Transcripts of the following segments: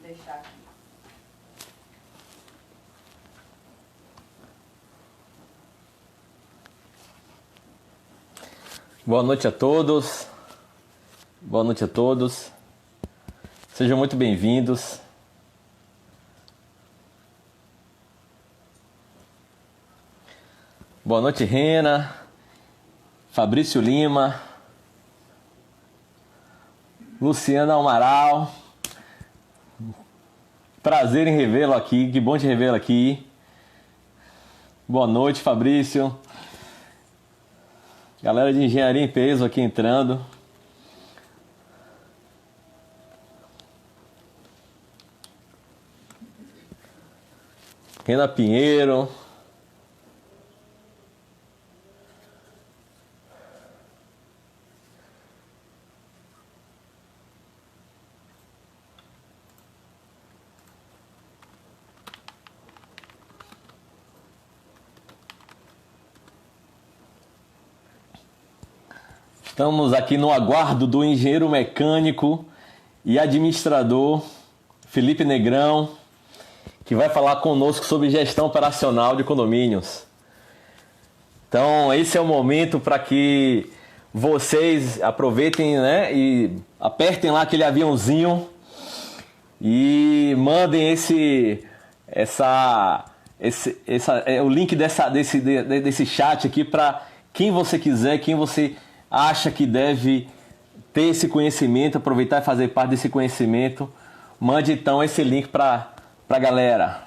Deixar aqui. Boa noite a todos. Boa noite a todos. Sejam muito bem-vindos. Boa noite, Rena, Fabrício Lima, Luciana Amaral. Prazer em revê-lo aqui, que bom te revê-lo aqui. Boa noite, Fabrício. Galera de Engenharia em Peso aqui entrando. Rena Pinheiro. Estamos aqui no aguardo do engenheiro mecânico e administrador Felipe Negrão, que vai falar conosco sobre gestão operacional de condomínios. Então, esse é o momento para que vocês aproveitem, né, e apertem lá aquele aviãozinho e mandem o link desse chat aqui para quem você quiser, quem você acha que deve ter esse conhecimento, aproveitar e fazer parte desse conhecimento. Mande então esse link para a galera.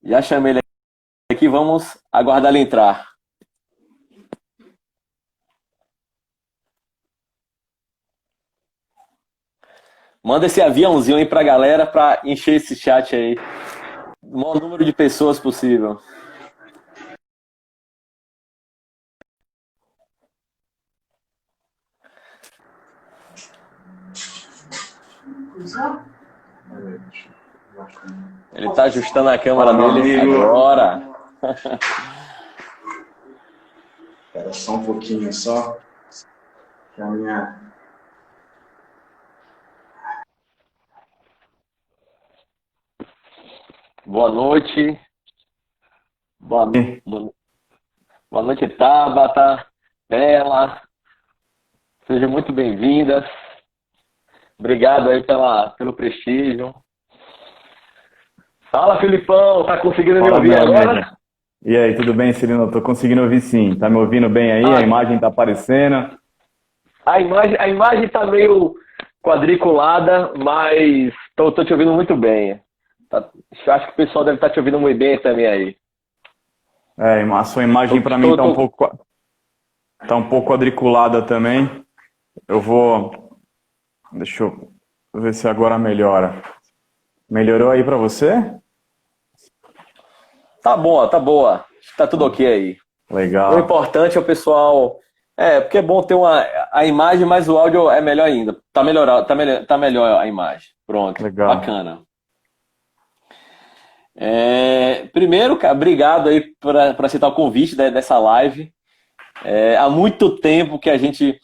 Já chamei ele aqui, vamos aguardar ele entrar. Manda esse aviãozinho aí para a galera para encher esse chat aí. O maior número de pessoas possível. Ele está ajustando a câmera dele agora. Espera só um pouquinho só. Que a minha... Boa noite. Boa noite, Tabata, Bela. Sejam muito bem-vindas. Obrigado aí pelo prestígio. Fala, Filipão. Tá conseguindo me ouvir agora? Média. E aí, tudo bem, Cirino? Tô conseguindo ouvir sim. Tá me ouvindo bem aí? A imagem tá aparecendo? A imagem tá meio quadriculada, mas tô te ouvindo muito bem. Acho que o pessoal deve estar te ouvindo muito bem também aí. A sua imagem para mim tá um pouco quadriculada também. Deixa eu ver se agora melhora. Melhorou aí para você? Tá boa. Tá tudo ok aí. Legal. O importante é o pessoal... porque é bom ter a imagem, mas o áudio é melhor ainda. Tá melhor a imagem. Pronto. Legal. Bacana. Primeiro, cara, obrigado aí por aceitar o convite dessa live. Há muito tempo que a gente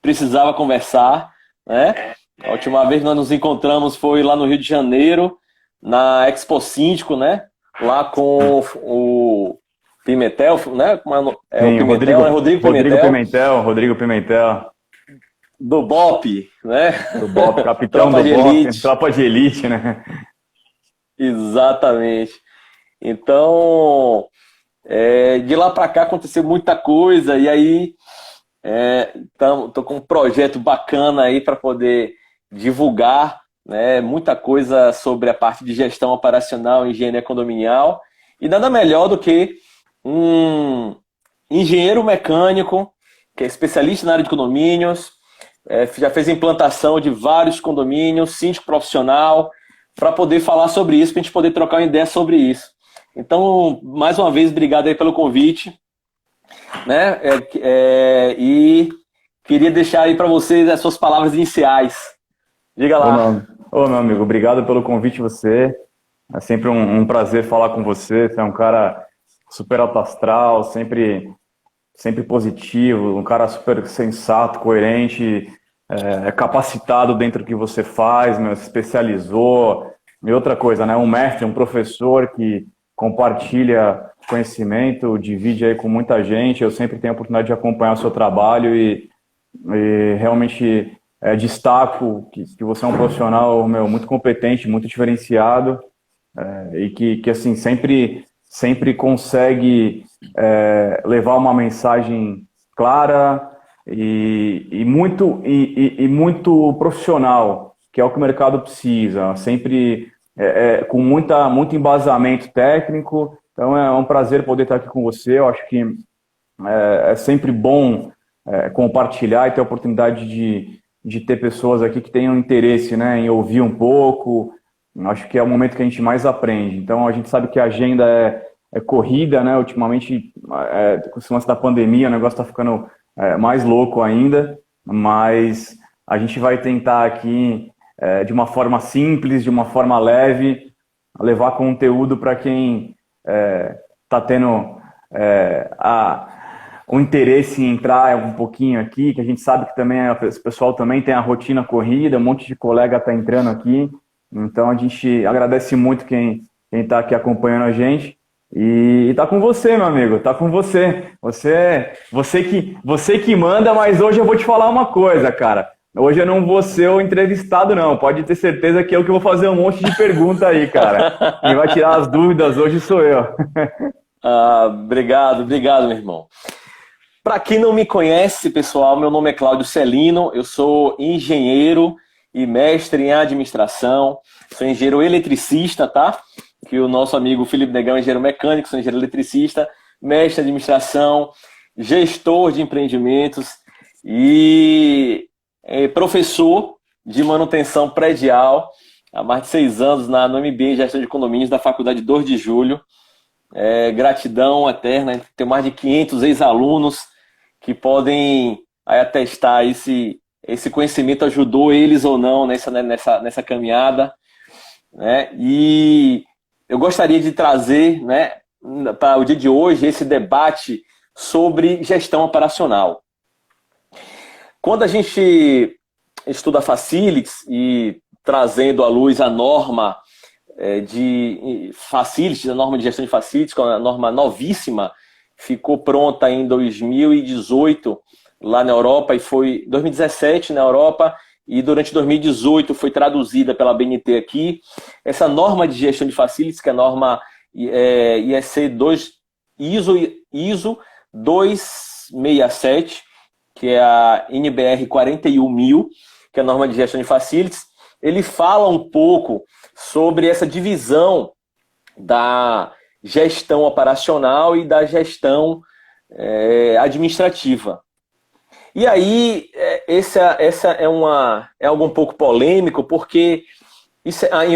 precisava conversar, né? A última vez que nós nos encontramos foi lá no Rio de Janeiro, na Expo Síndico, né? Lá com o Pimentel, né? Sim, Rodrigo Pimentel. Do BOP, né? Do BOP, capitão do BOP, tropa de elite, né? Exatamente. Então, de lá para cá aconteceu muita coisa e aí tô com um projeto bacana aí para poder divulgar, né, muita coisa sobre a parte de gestão operacional, engenharia condominial, e nada melhor do que um engenheiro mecânico que é especialista na área de condomínios, já fez a implantação de vários condomínios, síndico profissional, para poder falar sobre isso, para a gente poder trocar uma ideia sobre isso. Então, mais uma vez, obrigado aí pelo convite, né? E queria deixar aí para vocês as suas palavras iniciais. Diga lá. Ô, meu amigo, obrigado pelo convite você. É sempre um prazer falar com você. Você é um cara super alto astral, sempre positivo, um cara super sensato, coerente. é capacitado dentro do que você faz, meu, se especializou. E outra coisa, né? Um mestre, um professor que compartilha conhecimento, divide aí com muita gente. Eu sempre tenho a oportunidade de acompanhar o seu trabalho e realmente destaco que você é um profissional, meu, muito competente, muito diferenciado, e que assim, sempre consegue levar uma mensagem clara e muito profissional, que é o que o mercado precisa, sempre com muito embasamento técnico. Então é um prazer poder estar aqui com você. Eu acho que é sempre bom compartilhar e ter a oportunidade de ter pessoas aqui que tenham interesse, né, em ouvir um pouco. Acho que é o momento que a gente mais aprende. Então a gente sabe que a agenda é corrida, né? Ultimamente, com esse lance da pandemia, o negócio está ficando mais louco ainda, mas a gente vai tentar aqui, de uma forma simples, de uma forma leve, levar conteúdo para quem está tendo o interesse em entrar um pouquinho aqui, que a gente sabe que também o pessoal também tem a rotina corrida, um monte de colega está entrando aqui, então a gente agradece muito quem está aqui acompanhando a gente. E tá com você, meu amigo, tá com você. Você que manda, mas hoje eu vou te falar uma coisa, cara. Hoje eu não vou ser o entrevistado, não. Pode ter certeza que eu que vou fazer um monte de pergunta aí, cara. Quem vai tirar as dúvidas hoje sou eu. Obrigado, meu irmão. Para quem não me conhece, pessoal, meu nome é Cláudio Celino, eu sou engenheiro e mestre em administração, sou engenheiro eletricista, tá? Que o nosso amigo Felipe Negão é engenheiro mecânico, sou engenheiro eletricista, mestre em administração, gestor de empreendimentos e professor de manutenção predial há mais de 6 anos na MBA em Gestão de Condomínios da Faculdade 2 de Julho. Gratidão eterna, tenho mais de 500 ex-alunos que podem aí atestar esse conhecimento ajudou eles ou não nessa caminhada, né? E eu gostaria de trazer, né, para o dia de hoje esse debate sobre gestão operacional. Quando a gente estuda Facilities e trazendo à luz a norma de Facilities, a norma de gestão de Facilities, que é uma norma novíssima, ficou pronta em 2018 lá na Europa e foi 2017 na Europa e durante 2018 foi traduzida pela BNT aqui. Essa norma de gestão de Facilities, que é a norma ISO 267, que é a NBR 41000, que é a norma de gestão de Facilities, ele fala um pouco sobre essa divisão da gestão operacional e da gestão administrativa. E aí, essa é algo um pouco polêmico, porque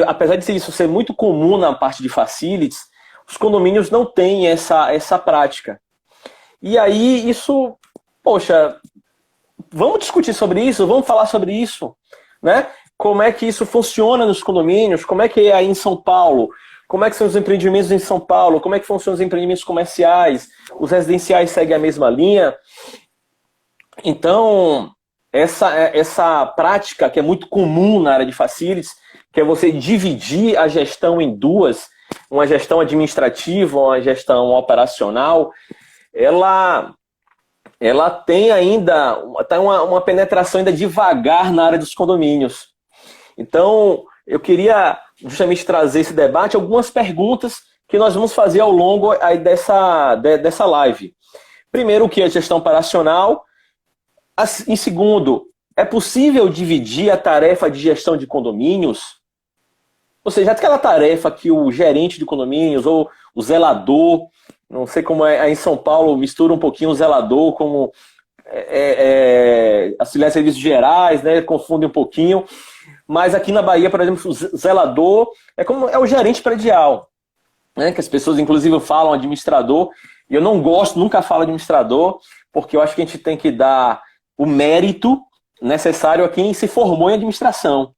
apesar de isso ser muito comum na parte de Facilities, os condomínios não têm essa prática. E aí, isso, poxa, vamos discutir sobre isso, vamos falar sobre isso, né? Como é que isso funciona nos condomínios, como é que é aí em São Paulo, como é que são os empreendimentos em São Paulo, como é que funcionam os empreendimentos comerciais, os residenciais seguem a mesma linha. Então, essa prática que é muito comum na área de Facilities, que é você dividir a gestão em duas, uma gestão administrativa, uma gestão operacional, ela tem ainda uma penetração ainda devagar na área dos condomínios. Então, eu queria justamente trazer esse debate, algumas perguntas que nós vamos fazer ao longo aí dessa live. Primeiro, o que é gestão operacional? Em segundo, é possível dividir a tarefa de gestão de condomínios? Ou seja, aquela tarefa que o gerente de condomínios ou o zelador, não sei como é em São Paulo, mistura um pouquinho o zelador como auxiliar de serviços gerais, né, confunde um pouquinho. Mas aqui na Bahia, por exemplo, o zelador é o gerente predial, né, que as pessoas inclusive falam administrador, e eu não gosto, nunca falo administrador, porque eu acho que a gente tem que dar o mérito necessário a quem se formou em administração.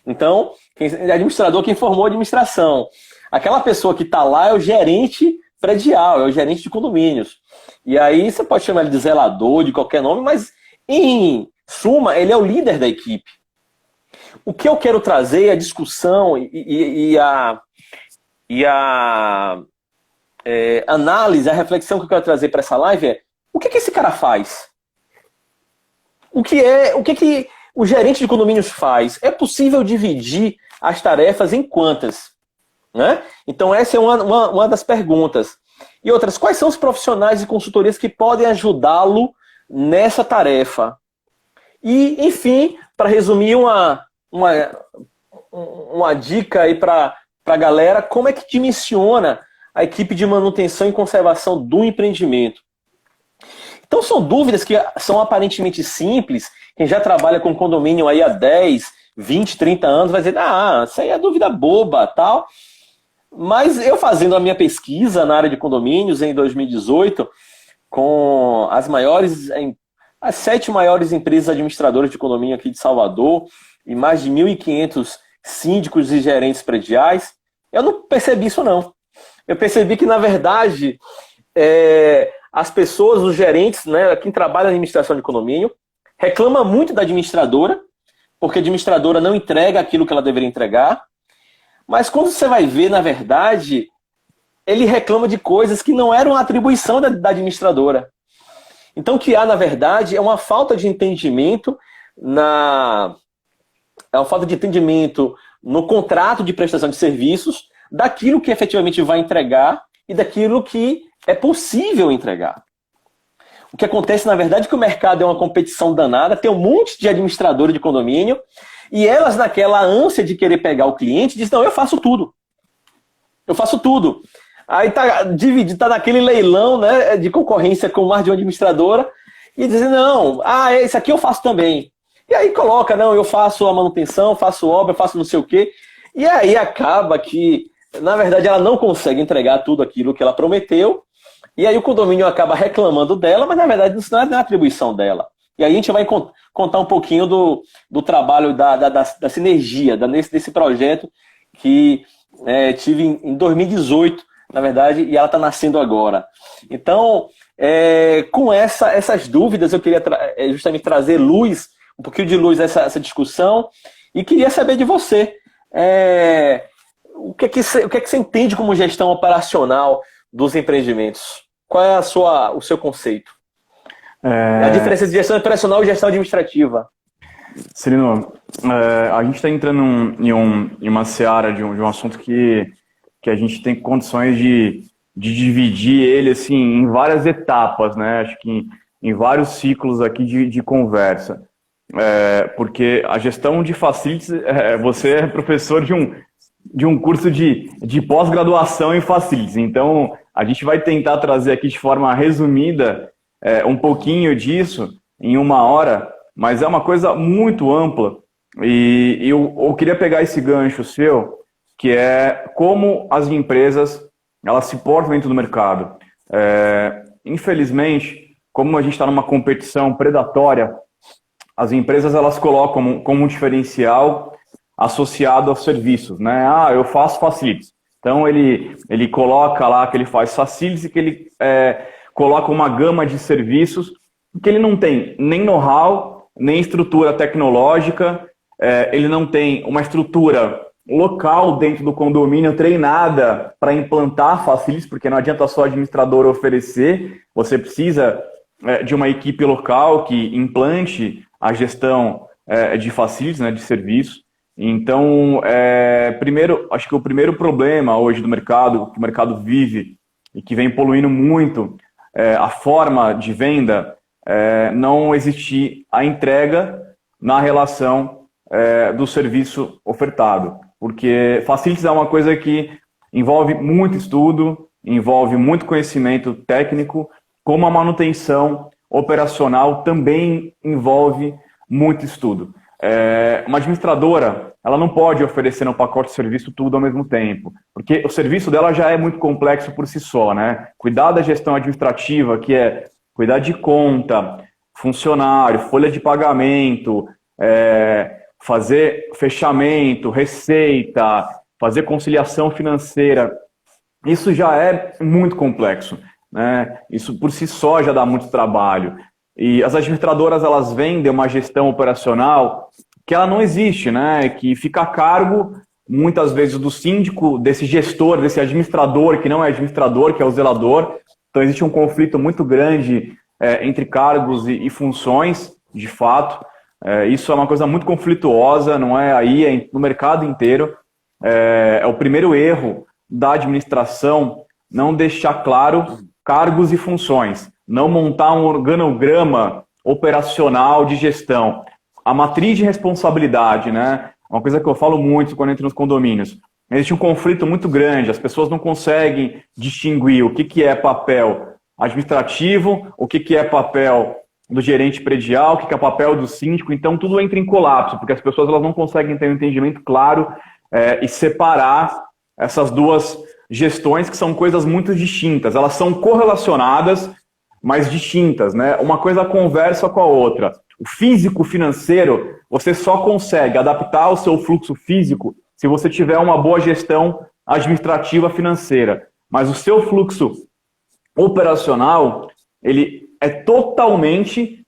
Então, administrador, quem formou a administração. Aquela pessoa que está lá é o gerente predial, é o gerente de condomínios. E aí você pode chamar ele de zelador, de qualquer nome, mas em suma, ele é o líder da equipe. O que eu quero trazer, a discussão e a análise, a reflexão que eu quero trazer para essa live é: o que esse cara faz? O que o gerente de condomínios faz? É possível dividir as tarefas em quantas? Né? Então essa é uma das perguntas. E outras, quais são os profissionais e consultorias que podem ajudá-lo nessa tarefa? E, enfim, para resumir, uma dica aí para a galera, como é que dimensiona a equipe de manutenção e conservação do empreendimento? Então são dúvidas que são aparentemente simples. Quem já trabalha com condomínio aí há 10, 20, 30 anos vai dizer: isso aí é dúvida boba, tal. Mas eu, fazendo a minha pesquisa na área de condomínios em 2018, com as 7 maiores empresas administradoras de condomínio aqui de Salvador e mais de 1.500 síndicos e gerentes prediais, eu não percebi isso não. Eu percebi que, na verdade, as pessoas, os gerentes, né, quem trabalha na administração de condomínio, reclama muito da administradora, porque a administradora não entrega aquilo que ela deveria entregar. Mas quando você vai ver, na verdade, ele reclama de coisas que não eram atribuição da administradora. Então, o que há, na verdade, é uma falta de entendimento no contrato de prestação de serviços daquilo que efetivamente vai entregar e daquilo que é possível entregar. O que acontece, na verdade, é que o mercado é uma competição danada, tem um monte de administradores de condomínio, e elas, naquela ânsia de querer pegar o cliente, dizem: não, eu faço tudo. Eu faço tudo. Aí tá naquele leilão, né, de concorrência com mais de uma administradora, e dizem: não, esse aqui eu faço também. E aí coloca: não, eu faço a manutenção, faço obra, faço não sei o quê. E aí acaba que, na verdade, ela não consegue entregar tudo aquilo que ela prometeu, e aí o condomínio acaba reclamando dela, mas na verdade isso não é atribuição dela. E aí a gente vai contar um pouquinho do trabalho da sinergia, desse projeto que tive em 2018, na verdade, e ela está nascendo agora. Então, com essas dúvidas, eu queria justamente trazer um pouquinho de luz a essa discussão, e queria saber de você. O que é que você entende como gestão operacional dos empreendimentos? Qual é o seu conceito? A diferença de gestão operacional e gestão administrativa. Cirino, a gente está entrando em uma seara de um assunto que a gente tem condições de dividir ele assim, em várias etapas, né? Acho que em vários ciclos aqui de conversa. Porque a gestão de facilities, você é professor de um curso de pós-graduação em facilities. Então, a gente vai tentar trazer aqui de forma resumida um pouquinho disso em 1 hora, mas é uma coisa muito ampla. E eu queria pegar esse gancho seu, que é como as empresas elas se portam dentro do mercado. Infelizmente, como a gente está numa competição predatória, as empresas elas colocam como um diferencial associado aos serviços, né? Eu faço facilities. Então ele coloca lá que ele faz facilities e que ele coloca uma gama de serviços que ele não tem nem know-how, nem estrutura tecnológica, ele não tem uma estrutura local dentro do condomínio treinada para implantar facilities, porque não adianta só o administrador oferecer, você precisa de uma equipe local que implante a gestão de facilities, né, de serviços. Então, acho que o primeiro problema hoje do mercado, que o mercado vive e que vem poluindo muito a forma de venda, não existir a entrega na relação do serviço ofertado. Porque facilities é uma coisa que envolve muito estudo, envolve muito conhecimento técnico, como a manutenção operacional também envolve muito estudo. Uma administradora, ela não pode oferecer no pacote de serviço tudo ao mesmo tempo, porque o serviço dela já é muito complexo por si só, né? Cuidar da gestão administrativa, que é cuidar de conta, funcionário, folha de pagamento, fazer fechamento, receita, fazer conciliação financeira, isso já é muito complexo, né? Isso por si só já dá muito trabalho. E as administradoras, elas vendem uma gestão operacional que ela não existe, né? Que fica a cargo, muitas vezes, do síndico, desse gestor, desse administrador, que não é administrador, que é o zelador. Então, existe um conflito muito grande entre cargos e funções, de fato. Isso é uma coisa muito conflituosa, não é aí, é no mercado inteiro. É o primeiro erro da administração não deixar claro cargos e funções, não montar um organograma operacional de gestão. A matriz de responsabilidade, né? Uma coisa que eu falo muito quando entro nos condomínios. Existe um conflito muito grande, as pessoas não conseguem distinguir o que é papel administrativo, o que é papel do gerente predial, o que é papel do síndico, então tudo entra em colapso, porque as pessoas elas não conseguem ter um entendimento claro e separar essas duas gestões que são coisas muito distintas. Elas são correlacionadas, mas distintas, né? Uma coisa conversa com a outra. O físico financeiro, você só consegue adaptar o seu fluxo físico se você tiver uma boa gestão administrativa financeira. Mas o seu fluxo operacional, ele é totalmente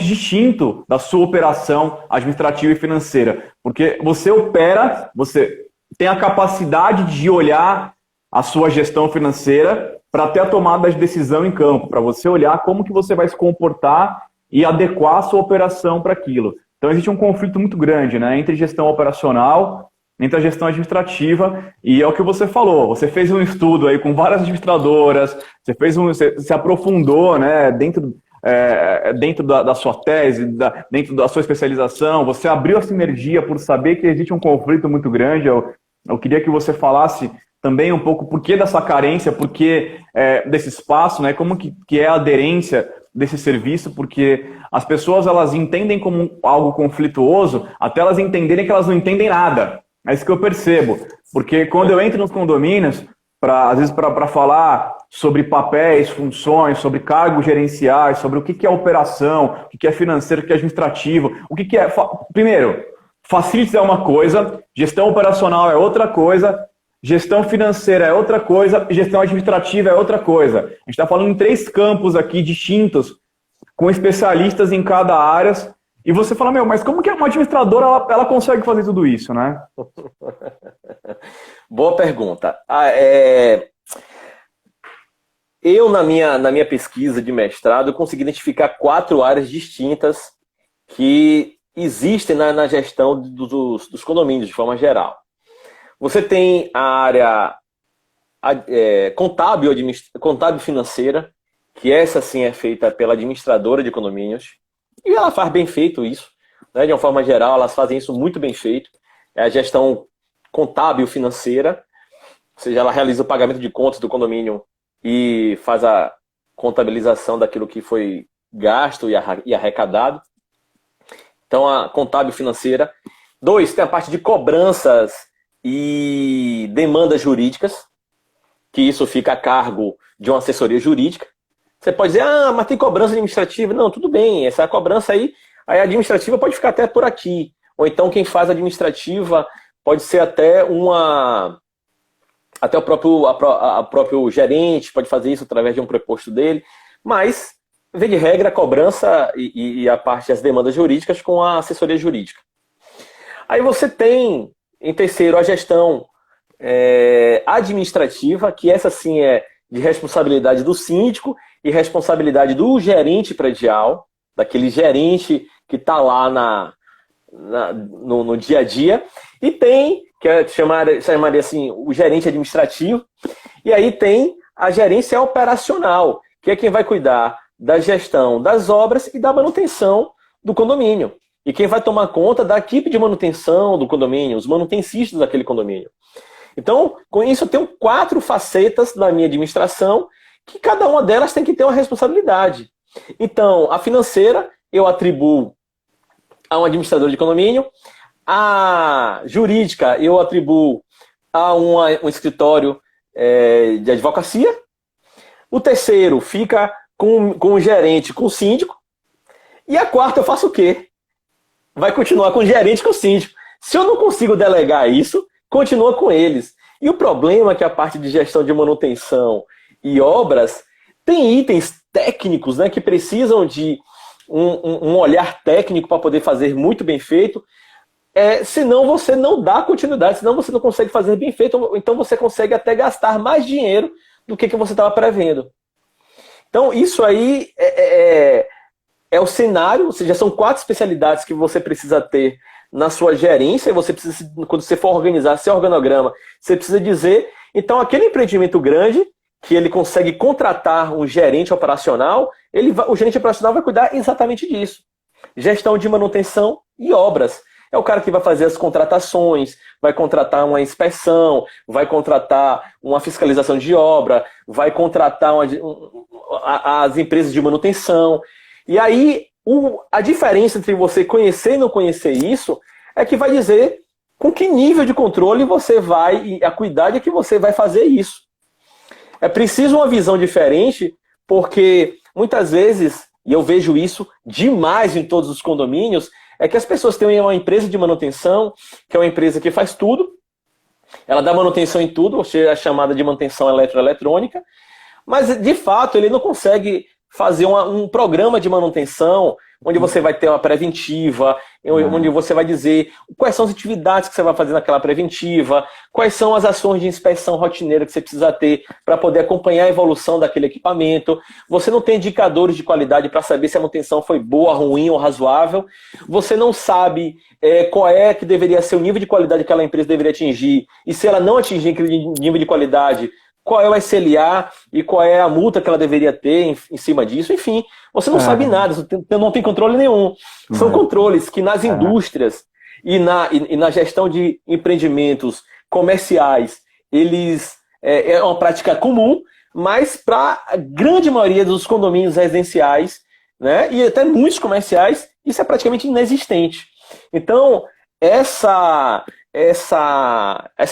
distinto da sua operação administrativa e financeira. Porque você opera, você tem a capacidade de olhar a sua gestão financeira para ter a tomada de decisão em campo, para você olhar como que você vai se comportar e adequar a sua operação para aquilo. Então existe um conflito muito grande, né, entre gestão operacional, entre a gestão administrativa, e é o que você falou, você fez um estudo aí com várias administradoras, você se aprofundou, né, dentro da sua tese, dentro da sua especialização, você abriu a sinergia por saber que existe um conflito muito grande. Eu queria que você falasse também um pouco por que dessa carência, por que desse espaço, né, como que é a aderência desse serviço, porque as pessoas elas entendem como algo conflituoso até elas entenderem que elas não entendem nada. É isso que eu percebo, porque quando eu entro nos condomínios, às vezes para falar sobre papéis, funções, sobre cargos gerenciais, sobre o que é operação, o que é financeiro, o que é administrativo, o que é... Primeiro, facilities é uma coisa, gestão operacional é outra coisa, gestão financeira é outra coisa, gestão administrativa é outra coisa. A gente está falando em 3 campos aqui distintos, com especialistas em cada área. E você fala, mas como que uma administradora ela consegue fazer tudo isso, né? Boa pergunta. Eu, na minha pesquisa de mestrado, consegui identificar 4 áreas distintas que existem na gestão dos condomínios, de forma geral. Você tem a área contábil financeira, que essa sim é feita pela administradora de condomínios, e ela faz bem feito isso, né? De uma forma geral, elas fazem isso muito bem feito. É a gestão contábil financeira, ou seja, ela realiza o pagamento de contas do condomínio e faz a contabilização daquilo que foi gasto e arrecadado. Então, a contábil financeira. 2, tem a parte de cobranças e demandas jurídicas, que isso fica a cargo de uma assessoria jurídica. Você pode dizer, mas tem cobrança administrativa. Não, tudo bem, essa cobrança aí a administrativa pode ficar até por aqui. Ou então quem faz a administrativa pode ser até o próprio gerente, pode fazer isso através de um preposto dele. Mas, vê de regra, a cobrança e a parte das demandas jurídicas com a assessoria jurídica. Aí você tem, em terceiro, a gestão administrativa, que essa sim é de responsabilidade do síndico e responsabilidade do gerente predial, daquele gerente que está lá no dia a dia. E tem, que chamaria assim, o gerente administrativo. E aí tem a gerência operacional, que é quem vai cuidar da gestão das obras e da manutenção do condomínio. E quem vai tomar conta da equipe de manutenção do condomínio, os manutencistas daquele condomínio. Então, com isso eu tenho 4 facetas na minha administração, que cada uma delas tem que ter uma responsabilidade. Então, a financeira eu atribuo a um administrador de condomínio, a jurídica eu atribuo a um escritório de advocacia, o terceiro fica com o gerente, com o síndico, e a quarta eu faço o quê? Vai continuar com o gerente e com o síndico. Se eu não consigo delegar isso, continua com eles. E o problema é que a parte de gestão de manutenção e obras tem itens técnicos, né, que precisam de um olhar técnico para poder fazer muito bem feito, senão você não dá continuidade, senão você não consegue fazer bem feito, então você consegue até gastar mais dinheiro do que você estava prevendo. Então, isso aí é o cenário, ou seja, são 4 especialidades que você precisa ter na sua gerência, você precisa, quando você for organizar seu organograma, você precisa dizer, então aquele empreendimento grande, que ele consegue contratar um gerente operacional, o gerente operacional vai cuidar exatamente disso. Gestão de manutenção e obras. É o cara que vai fazer as contratações, vai contratar uma inspeção, vai contratar uma fiscalização de obra, vai contratar as empresas de manutenção. E aí, a diferença entre você conhecer e não conhecer isso é que vai dizer com que nível de controle você vai, e a cuidado é que você vai fazer isso. É preciso uma visão diferente, porque muitas vezes, e eu vejo isso demais em todos os condomínios, é que as pessoas têm uma empresa de manutenção, que é uma empresa que faz tudo, ela dá manutenção em tudo, ou seja, é chamada de manutenção eletroeletrônica, mas de fato ele não consegue fazer um programa de manutenção onde você vai ter uma preventiva, onde você vai dizer quais são as atividades que você vai fazer naquela preventiva, quais são as ações de inspeção rotineira que você precisa ter para poder acompanhar a evolução daquele equipamento. Você não tem indicadores de qualidade para saber se a manutenção foi boa, ruim ou razoável. Você não sabe qual é que deveria ser o nível de qualidade que aquela empresa deveria atingir, e se ela não atingir aquele nível de qualidade, qual é o SLA e qual é a multa que ela deveria ter em cima disso. Enfim, você não sabe nada, você não tem controle nenhum. São controles que nas indústrias e na gestão de empreendimentos comerciais, é uma prática comum, mas para a grande maioria dos condomínios residenciais, né, e até muitos comerciais, isso é praticamente inexistente. Então, essa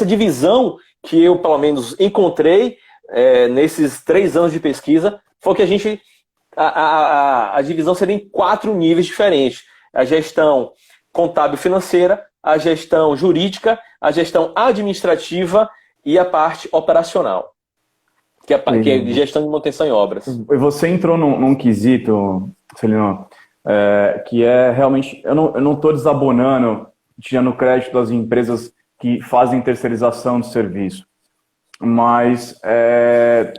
divisão que eu, pelo menos, encontrei nesses 3 anos de pesquisa, foi que a divisão seria em 4 níveis diferentes. A gestão contábil financeira, a gestão jurídica, a gestão administrativa e a parte operacional, que é gestão de manutenção em obras. E você entrou num quesito, Celino, que é realmente... Eu não estou desabonando, tirando crédito das empresas que fazem terceirização de serviço. Mas...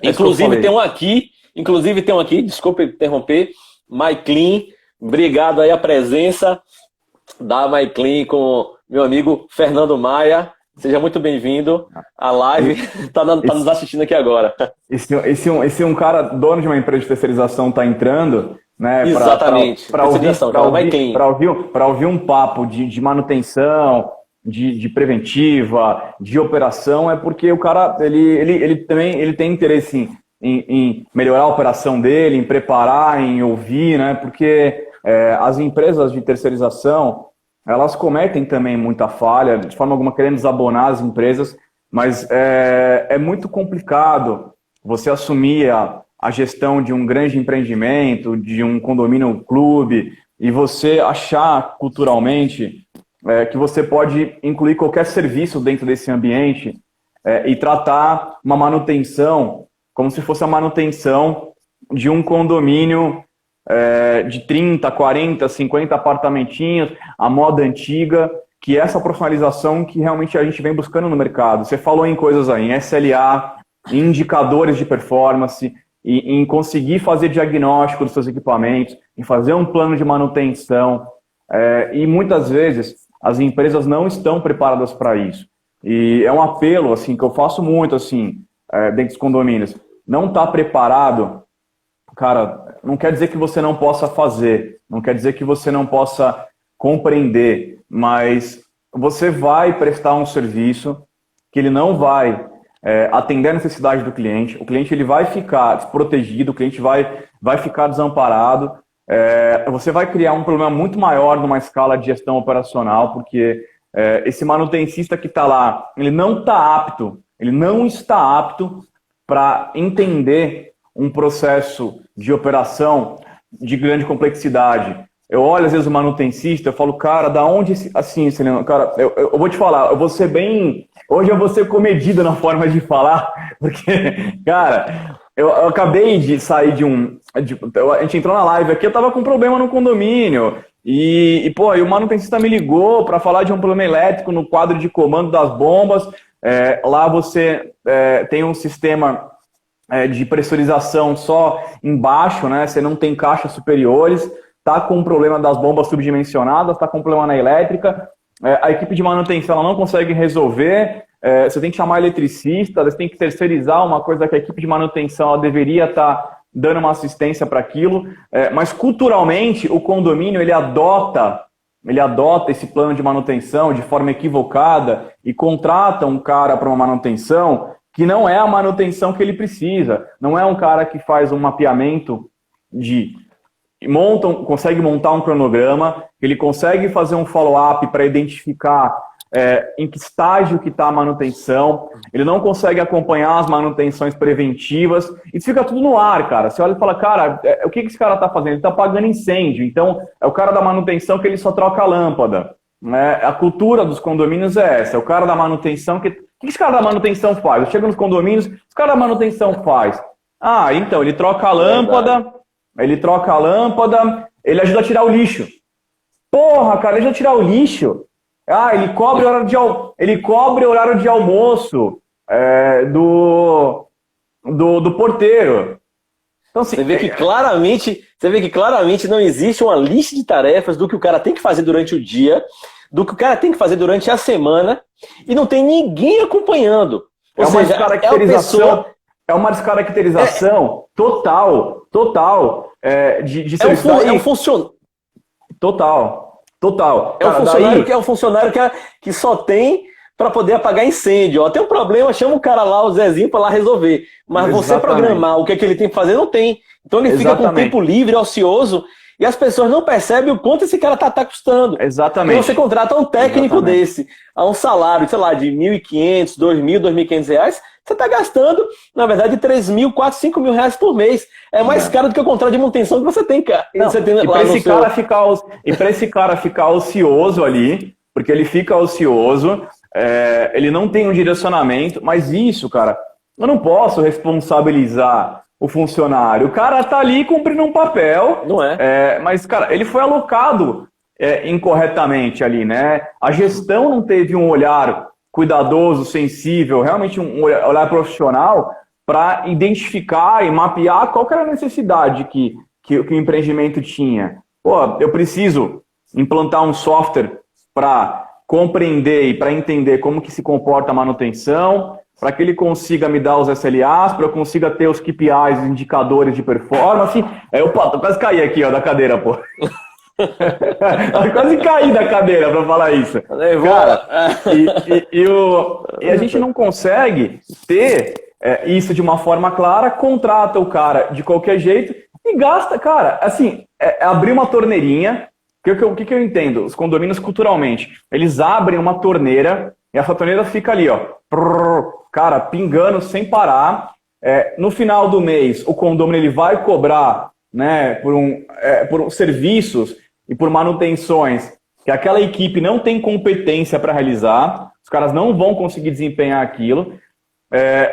Inclusive tem um aqui, desculpa interromper, MyClean, obrigado aí a presença da MyClean com meu amigo Fernando Maia. Seja muito bem-vindo à live, está nos assistindo aqui agora. Esse um cara, dono de uma empresa de terceirização, está entrando, né? Exatamente. Para ouvir um papo de manutenção, de preventiva, de operação, é porque o cara ele tem interesse em melhorar a operação dele, em preparar, em ouvir, né? Porque as empresas de terceirização, elas cometem também muita falha, de forma alguma querendo desabonar as empresas, mas é muito complicado você assumir a gestão de um grande empreendimento, de um condomínio clube, e você achar culturalmente que você pode incluir qualquer serviço dentro desse ambiente e tratar uma manutenção como se fosse a manutenção de um condomínio de 30, 40, 50 apartamentinhos, a moda antiga, que é essa profissionalização que realmente a gente vem buscando no mercado. Você falou em coisas aí, em SLA, em indicadores de performance, em conseguir fazer diagnóstico dos seus equipamentos, em fazer um plano de manutenção. E muitas vezes as empresas não estão preparadas para isso. E é um apelo assim, que eu faço muito assim, dentro dos condomínios. Não está preparado, cara, não quer dizer que você não possa fazer, não quer dizer que você não possa compreender, mas você vai prestar um serviço que ele não vai atender a necessidade do cliente, o cliente ele vai ficar desprotegido, o cliente vai ficar desamparado, você vai criar um problema muito maior numa escala de gestão operacional, porque esse manutencista que está lá, ele não está apto para entender um processo de operação de grande complexidade. Eu olho, às vezes, o manutencista, eu falo, cara, da onde... Assim, Celino, cara, eu vou te falar, eu vou ser bem... Hoje eu vou ser comedido na forma de falar, porque, cara, Eu acabei de sair a gente entrou na live aqui, eu tava com um problema no condomínio. Pô, e o manutencista me ligou para falar de um problema elétrico no quadro de comando das bombas. Lá você tem um sistema de pressurização só embaixo, né? Você não tem caixas superiores, tá com um problema das bombas subdimensionadas, tá com um problema na elétrica. A equipe de manutenção ela não consegue resolver. Você tem que chamar eletricista, você tem que terceirizar uma coisa que a equipe de manutenção ela deveria estar dando uma assistência para aquilo, mas culturalmente o condomínio ele adota esse plano de manutenção de forma equivocada e contrata um cara para uma manutenção que não é a manutenção que ele precisa, não é um cara que faz um mapeamento consegue montar um cronograma, ele consegue fazer um follow-up para identificar em que estágio que está a manutenção, ele não consegue acompanhar as manutenções preventivas, isso fica tudo no ar, cara. Você olha e fala, cara, o que esse cara está fazendo? Ele está apagando incêndio, então é o cara da manutenção que ele só troca a lâmpada. Né? A cultura dos condomínios é essa, é o cara da manutenção o que esse cara da manutenção faz? Eu chego nos condomínios, o que esse cara da manutenção faz? Então, ele troca a lâmpada, ele ajuda a tirar o lixo. Porra, cara, ele ajuda a tirar o lixo. Ele cobre o horário de almoço do porteiro. Então, assim, você vê que claramente não existe uma lista de tarefas do que o cara tem que fazer durante o dia, do que o cara tem que fazer durante a semana, e não tem ninguém acompanhando. Ou seja, é uma descaracterização total de serviço. É um funcionário. Total. É um funcionário que só tem para poder apagar incêndio. Tem um problema, chama o cara lá, o Zezinho, para lá resolver. Mas você programar o que ele tem que fazer, não tem. Então ele fica com tempo livre, ocioso, e as pessoas não percebem o quanto esse cara tá custando. Exatamente. Então você contrata um técnico desse, a um salário, sei lá, de R$1.500, R$2.000, R$2.500, você está gastando, na verdade, R$3.000, R$4.000, R$5.000 por mês. É mais caro do que o contrato de manutenção que você tem, cara. E para esse cara ficar ocioso ali, porque ele fica ocioso, ele não tem um direcionamento, mas isso, cara, eu não posso responsabilizar o funcionário. O cara tá ali cumprindo um papel, não é? Mas, cara, ele foi alocado incorretamente ali, né? A gestão não teve um olhar cuidadoso, sensível, realmente um olhar profissional para identificar e mapear qual que era a necessidade que o empreendimento tinha. Eu preciso implantar um software para compreender e para entender como que se comporta a manutenção, para que ele consiga me dar os SLAs, para eu consiga ter os KPIs, os indicadores de performance. Eu quase caí aqui da cadeira, pô. Eu quase caí da cadeira para falar isso. Cara, e a gente não consegue ter isso de uma forma clara, contrata o cara de qualquer jeito e gasta, cara, assim, abrir uma torneirinha. O que eu entendo? Os condomínios culturalmente, eles abrem uma torneira e essa torneira fica ali, cara, pingando sem parar. No final do mês, o condomínio ele vai cobrar, né, por serviços e por manutenções que aquela equipe não tem competência para realizar, os caras não vão conseguir desempenhar aquilo.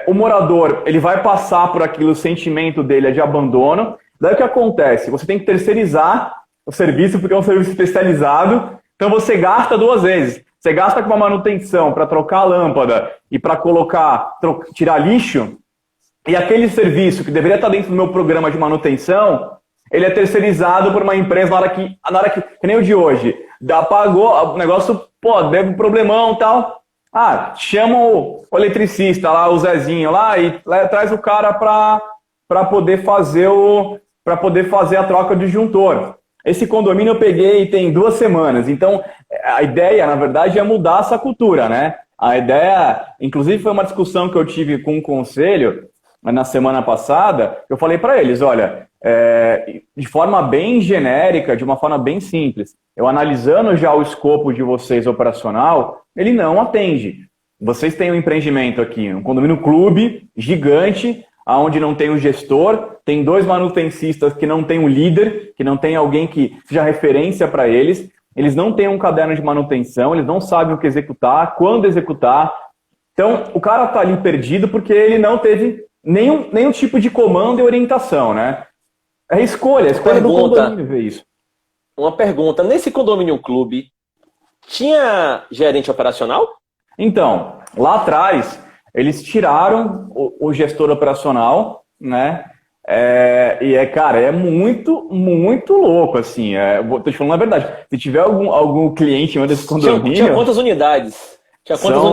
O morador ele vai passar por aquilo, o sentimento dele é de abandono. Daí o que acontece? Você tem que terceirizar o serviço, porque é um serviço especializado, então você gasta duas vezes. Você gasta com uma manutenção para trocar a lâmpada e para tirar lixo, e aquele serviço que deveria estar dentro do meu programa de manutenção, ele é terceirizado por uma empresa na hora que nem o de hoje, apagou, o negócio, deve um problemão e tal. Chama o eletricista lá, o Zezinho lá, e traz o cara para poder fazer a troca de disjuntor. Esse condomínio eu peguei tem 2 semanas, então a ideia, na verdade, é mudar essa cultura, né? A ideia, inclusive foi uma discussão que eu tive com o conselho na semana passada, eu falei para eles, olha, de forma bem genérica, de uma forma bem simples, eu analisando já o escopo de vocês operacional, ele não atende. Vocês têm um empreendimento aqui, um condomínio clube gigante, onde não tem um gestor, tem 2 manutencistas que não tem um líder, que não tem alguém que seja referência para eles, eles não têm um caderno de manutenção, eles não sabem o que executar, quando executar. Então, o cara está ali perdido porque ele não teve nenhum tipo de comando e orientação, né? É a escolha do condomínio ver isso. Uma pergunta, nesse condomínio clube, tinha gerente operacional? Então, lá atrás, eles tiraram o gestor operacional, né? Cara, é muito, muito louco, assim. Tô te falando a verdade. Se tiver algum cliente desse condomínio... Tinha quantas unidades? 400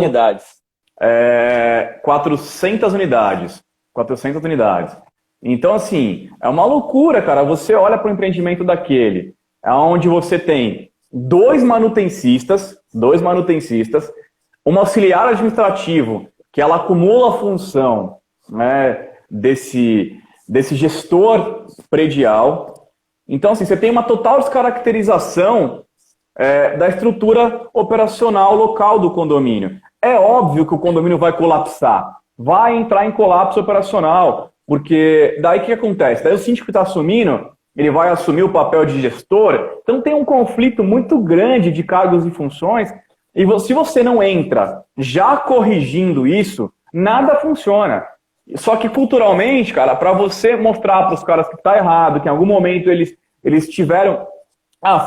unidades. 400 unidades. Então, assim, é uma loucura, cara. Você olha para o empreendimento daquele, onde você tem dois manutencistas, um auxiliar administrativo, que ela acumula a função, né, desse gestor predial. Então, assim, você tem uma total descaracterização da estrutura operacional local do condomínio. É óbvio que o condomínio vai colapsar, vai entrar em colapso operacional, porque daí o que acontece? Daí o síndico que está assumindo, ele vai assumir o papel de gestor, então tem um conflito muito grande de cargos e funções, e se você não entra já corrigindo isso, nada funciona. Só que culturalmente, cara, para você mostrar para os caras que está errado, que em algum momento eles tiveram,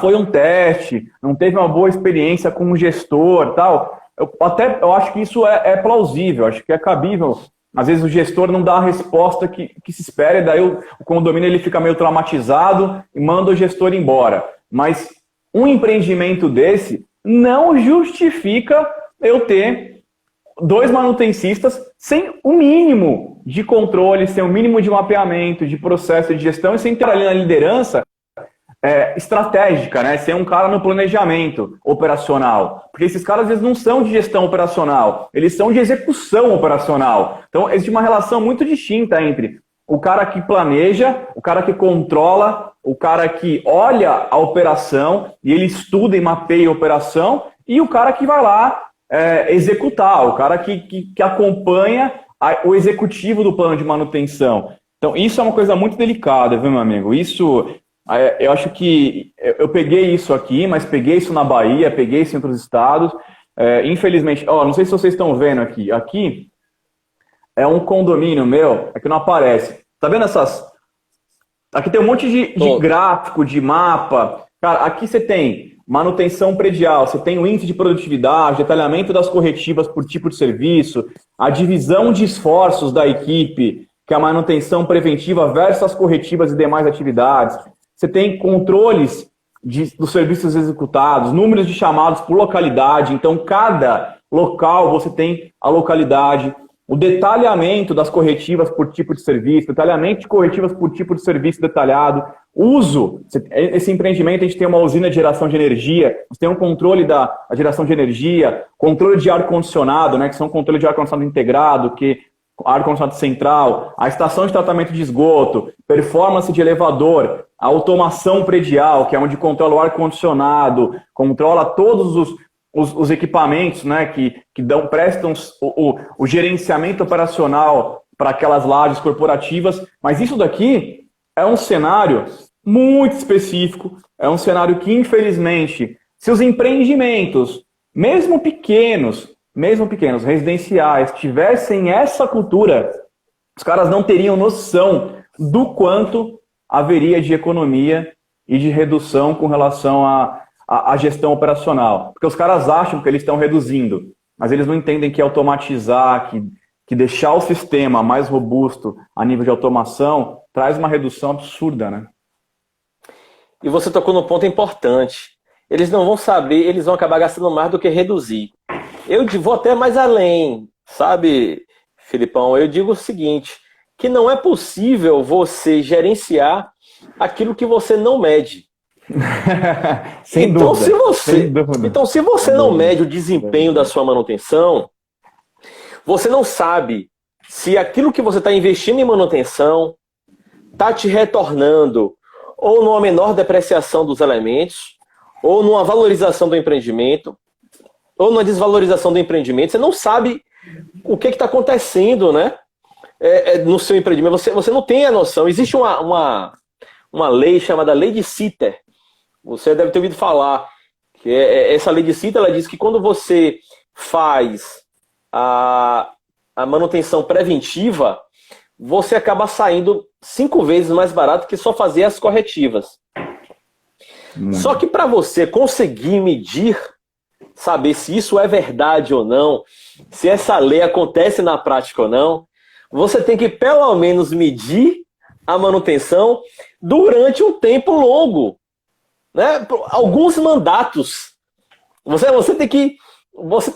foi um teste, não teve uma boa experiência com o gestor, tal, eu acho que isso é plausível, acho que é cabível. Às vezes o gestor não dá a resposta que se espera, e daí o condomínio ele fica meio traumatizado e manda o gestor embora. Mas um empreendimento desse não justifica eu ter dois manutencistas sem o mínimo de controle, sem o mínimo de mapeamento, de processo de gestão e sem ter ali na liderança estratégica, né? Ser um cara no planejamento operacional. Porque esses caras, às vezes, não são de gestão operacional, eles são de execução operacional. Então, existe uma relação muito distinta entre o cara que planeja, o cara que controla, o cara que olha a operação e ele estuda e mapeia a operação, e o cara que vai lá executar, o cara que acompanha o executivo do plano de manutenção. Então, isso é uma coisa muito delicada, viu, meu amigo? Isso... Eu acho que eu peguei isso aqui, mas peguei isso na Bahia, peguei isso em outros estados. Infelizmente, não sei se vocês estão vendo aqui. Aqui é um condomínio meu, aqui não aparece. Tá vendo essas... Aqui tem um monte de gráfico, de mapa. Cara, aqui você tem manutenção predial, você tem o índice de produtividade, detalhamento das corretivas por tipo de serviço, a divisão de esforços da equipe, que é a manutenção preventiva versus as corretivas e demais atividades. Você tem controles dos serviços executados, números de chamados por localidade. Então, cada local você tem a localidade, o detalhamento das corretivas por tipo de serviço, detalhamento de corretivas por tipo de serviço detalhado, uso. Esse empreendimento, a gente tem uma usina de geração de energia, você tem um controle da geração de energia, controle de ar-condicionado, né, que são controle de ar-condicionado integrado, que ar-condicionado central, a estação de tratamento de esgoto, performance de elevador, a automação predial, que é onde controla o ar-condicionado, controla todos os equipamentos, né, que prestam o gerenciamento operacional para aquelas lajes corporativas. Mas isso daqui é um cenário muito específico, é um cenário que, infelizmente, se os empreendimentos, mesmo pequenos, residenciais, tivessem essa cultura, os caras não teriam noção do quanto haveria de economia e de redução com relação à gestão operacional. Porque os caras acham que eles estão reduzindo, mas eles não entendem que automatizar, que deixar o sistema mais robusto a nível de automação, traz uma redução absurda, né? E você tocou num ponto importante. Eles não vão saber, eles vão acabar gastando mais do que reduzir. Eu vou até mais além, sabe, Filipão? Eu digo o seguinte, que não é possível você gerenciar aquilo que você não mede. Sem dúvida. Então, se você não mede o desempenho da sua manutenção, você não sabe se aquilo que você está investindo em manutenção está te retornando ou numa menor depreciação dos elementos, ou numa valorização do empreendimento, ou numa desvalorização do empreendimento. Você não sabe o que está acontecendo, né? No seu empreendimento. Você não tem a noção. Existe uma lei chamada Lei de Sitter. Você deve ter ouvido falar. Que essa Lei de Sitter, ela diz que quando você faz a manutenção preventiva, você acaba saindo 5 vezes mais barato que só fazer as corretivas. Só que para você conseguir medir, saber se isso é verdade ou não, se essa lei acontece na prática ou não, você tem que pelo menos medir a manutenção durante um tempo longo, né? Alguns mandatos. Você tem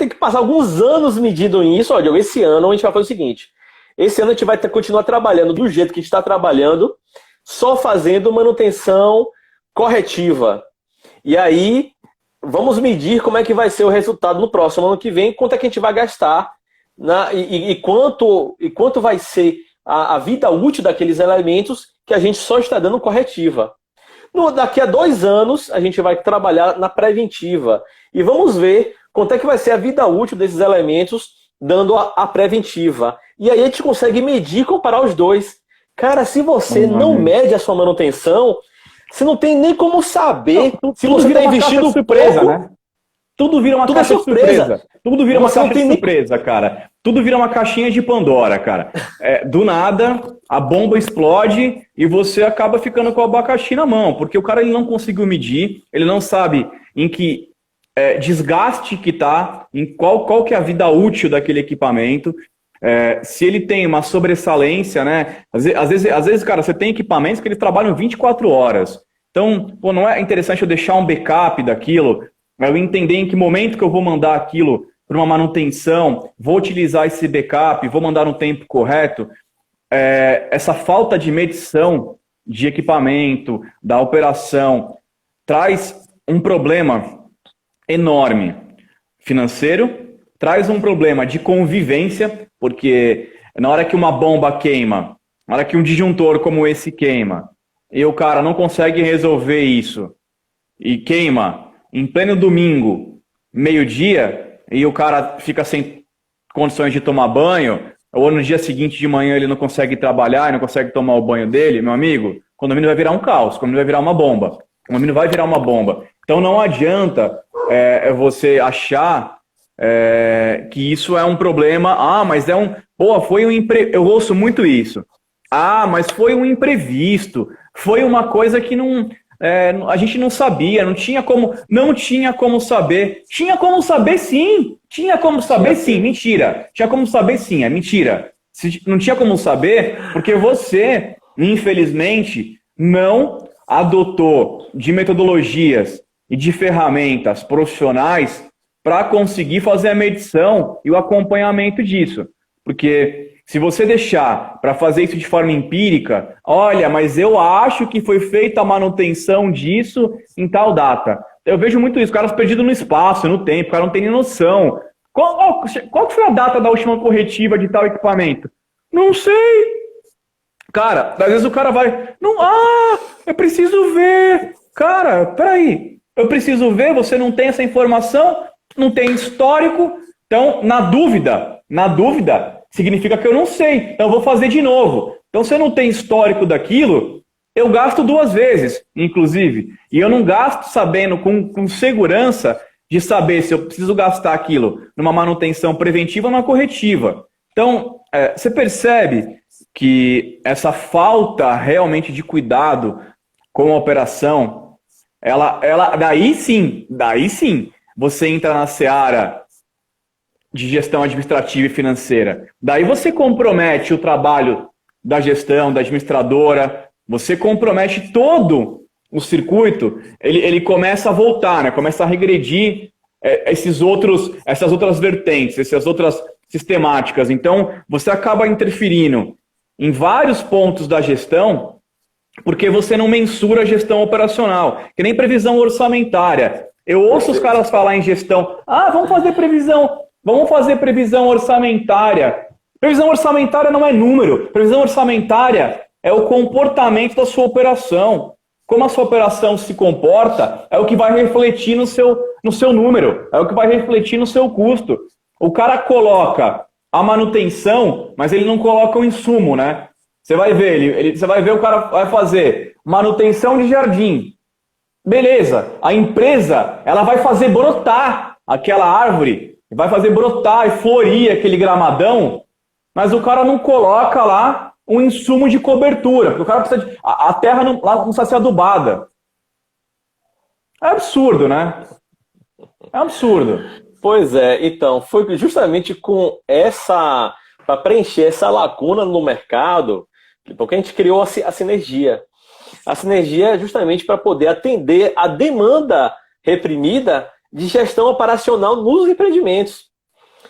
que passar alguns anos medindo isso. Olha, esse ano a gente vai fazer o seguinte: esse ano a gente vai continuar trabalhando do jeito que está trabalhando, só fazendo manutenção corretiva. E aí, vamos medir como é que vai ser o resultado no próximo ano que vem, quanto é que a gente vai gastar, e quanto vai ser a vida útil daqueles elementos que a gente só está dando corretiva. Daqui a 2 anos, a gente vai trabalhar na preventiva. E vamos ver quanto é que vai ser a vida útil desses elementos dando a preventiva. E aí a gente consegue medir e comparar os dois. Cara, se você não mede a sua manutenção, você não tem nem como saber se você está investindo surpresa, né? Tudo vira uma caixa de surpresa. Tudo vira uma caixa de surpresa, cara. Tudo vira uma caixinha de Pandora, cara. Do nada, a bomba explode e você acaba ficando com o abacaxi na mão, porque o cara ele não conseguiu medir, ele não sabe em que desgaste que tá, em qual que é a vida útil daquele equipamento. Se ele tem uma sobressalência, né? Às vezes, cara, você tem equipamentos que eles trabalham 24 horas. Então, pô, não é interessante eu deixar um backup daquilo, eu entender em que momento que eu vou mandar aquilo para uma manutenção, vou utilizar esse backup, vou mandar no tempo correto. Essa falta de medição de equipamento, da operação, traz um problema enorme financeiro, traz um problema de convivência, porque na hora que uma bomba queima, na hora que um disjuntor como esse queima, e o cara não consegue resolver isso, e queima em pleno domingo, meio-dia, e o cara fica sem condições de tomar banho, ou no dia seguinte de manhã ele não consegue trabalhar e não consegue tomar o banho dele, meu amigo, o condomínio vai virar um caos, o condomínio vai virar uma bomba. O condomínio vai virar uma bomba. Então não adianta você achar que isso é um problema. Mas foi um eu ouço muito isso. Mas foi um imprevisto. Foi uma coisa que a gente não sabia, não tinha como saber. Tinha como saber sim. Tinha como saber sim, mentira. Tinha como saber sim, é mentira. Não tinha como saber porque você, infelizmente, não adotou de metodologias e de ferramentas profissionais para conseguir fazer a medição e o acompanhamento disso. Porque se você deixar para fazer isso de forma empírica, olha, mas eu acho que foi feita a manutenção disso em tal data. Eu vejo muito isso, caras perdidos no espaço, no tempo, o cara não tem nem noção. Qual foi a data da última corretiva de tal equipamento? Não sei. Cara, às vezes o cara vai... eu preciso ver. Cara, peraí. Eu preciso ver, você não tem essa informação, não tem histórico. Então, na dúvida, significa que eu não sei. Então, eu vou fazer de novo. Então, se eu não tenho histórico daquilo, eu gasto 2 vezes, inclusive. E eu não gasto sabendo com segurança de saber se eu preciso gastar aquilo numa manutenção preventiva ou numa corretiva. Então, você percebe que essa falta realmente de cuidado com a operação, daí sim, você entra na seara de gestão administrativa e financeira. Daí você compromete o trabalho da gestão, da administradora, você compromete todo o circuito, ele começa a voltar, né? Começa a regredir essas outras vertentes, essas outras sistemáticas. Então, você acaba interferindo em vários pontos da gestão porque você não mensura a gestão operacional, que nem previsão orçamentária. Eu ouço os caras falar em gestão, vamos fazer previsão orçamentária. Previsão orçamentária não é número, previsão orçamentária é o comportamento da sua operação. Como a sua operação se comporta é o que vai refletir no seu número, é o que vai refletir no seu custo. O cara coloca a manutenção, mas ele não coloca o insumo, né? Você vai ver, você vai ver o cara vai fazer manutenção de jardim. Beleza, a empresa ela vai fazer brotar aquela árvore, vai fazer brotar e florir aquele gramadão, mas o cara não coloca lá um insumo de cobertura, porque o cara precisa de... A terra lá não precisa ser adubada. É absurdo, né? É absurdo. Pois é, então, foi justamente com essa, para preencher essa lacuna no mercado, porque a gente criou a sinergia. A sinergia é justamente para poder atender a demanda reprimida de gestão operacional nos empreendimentos.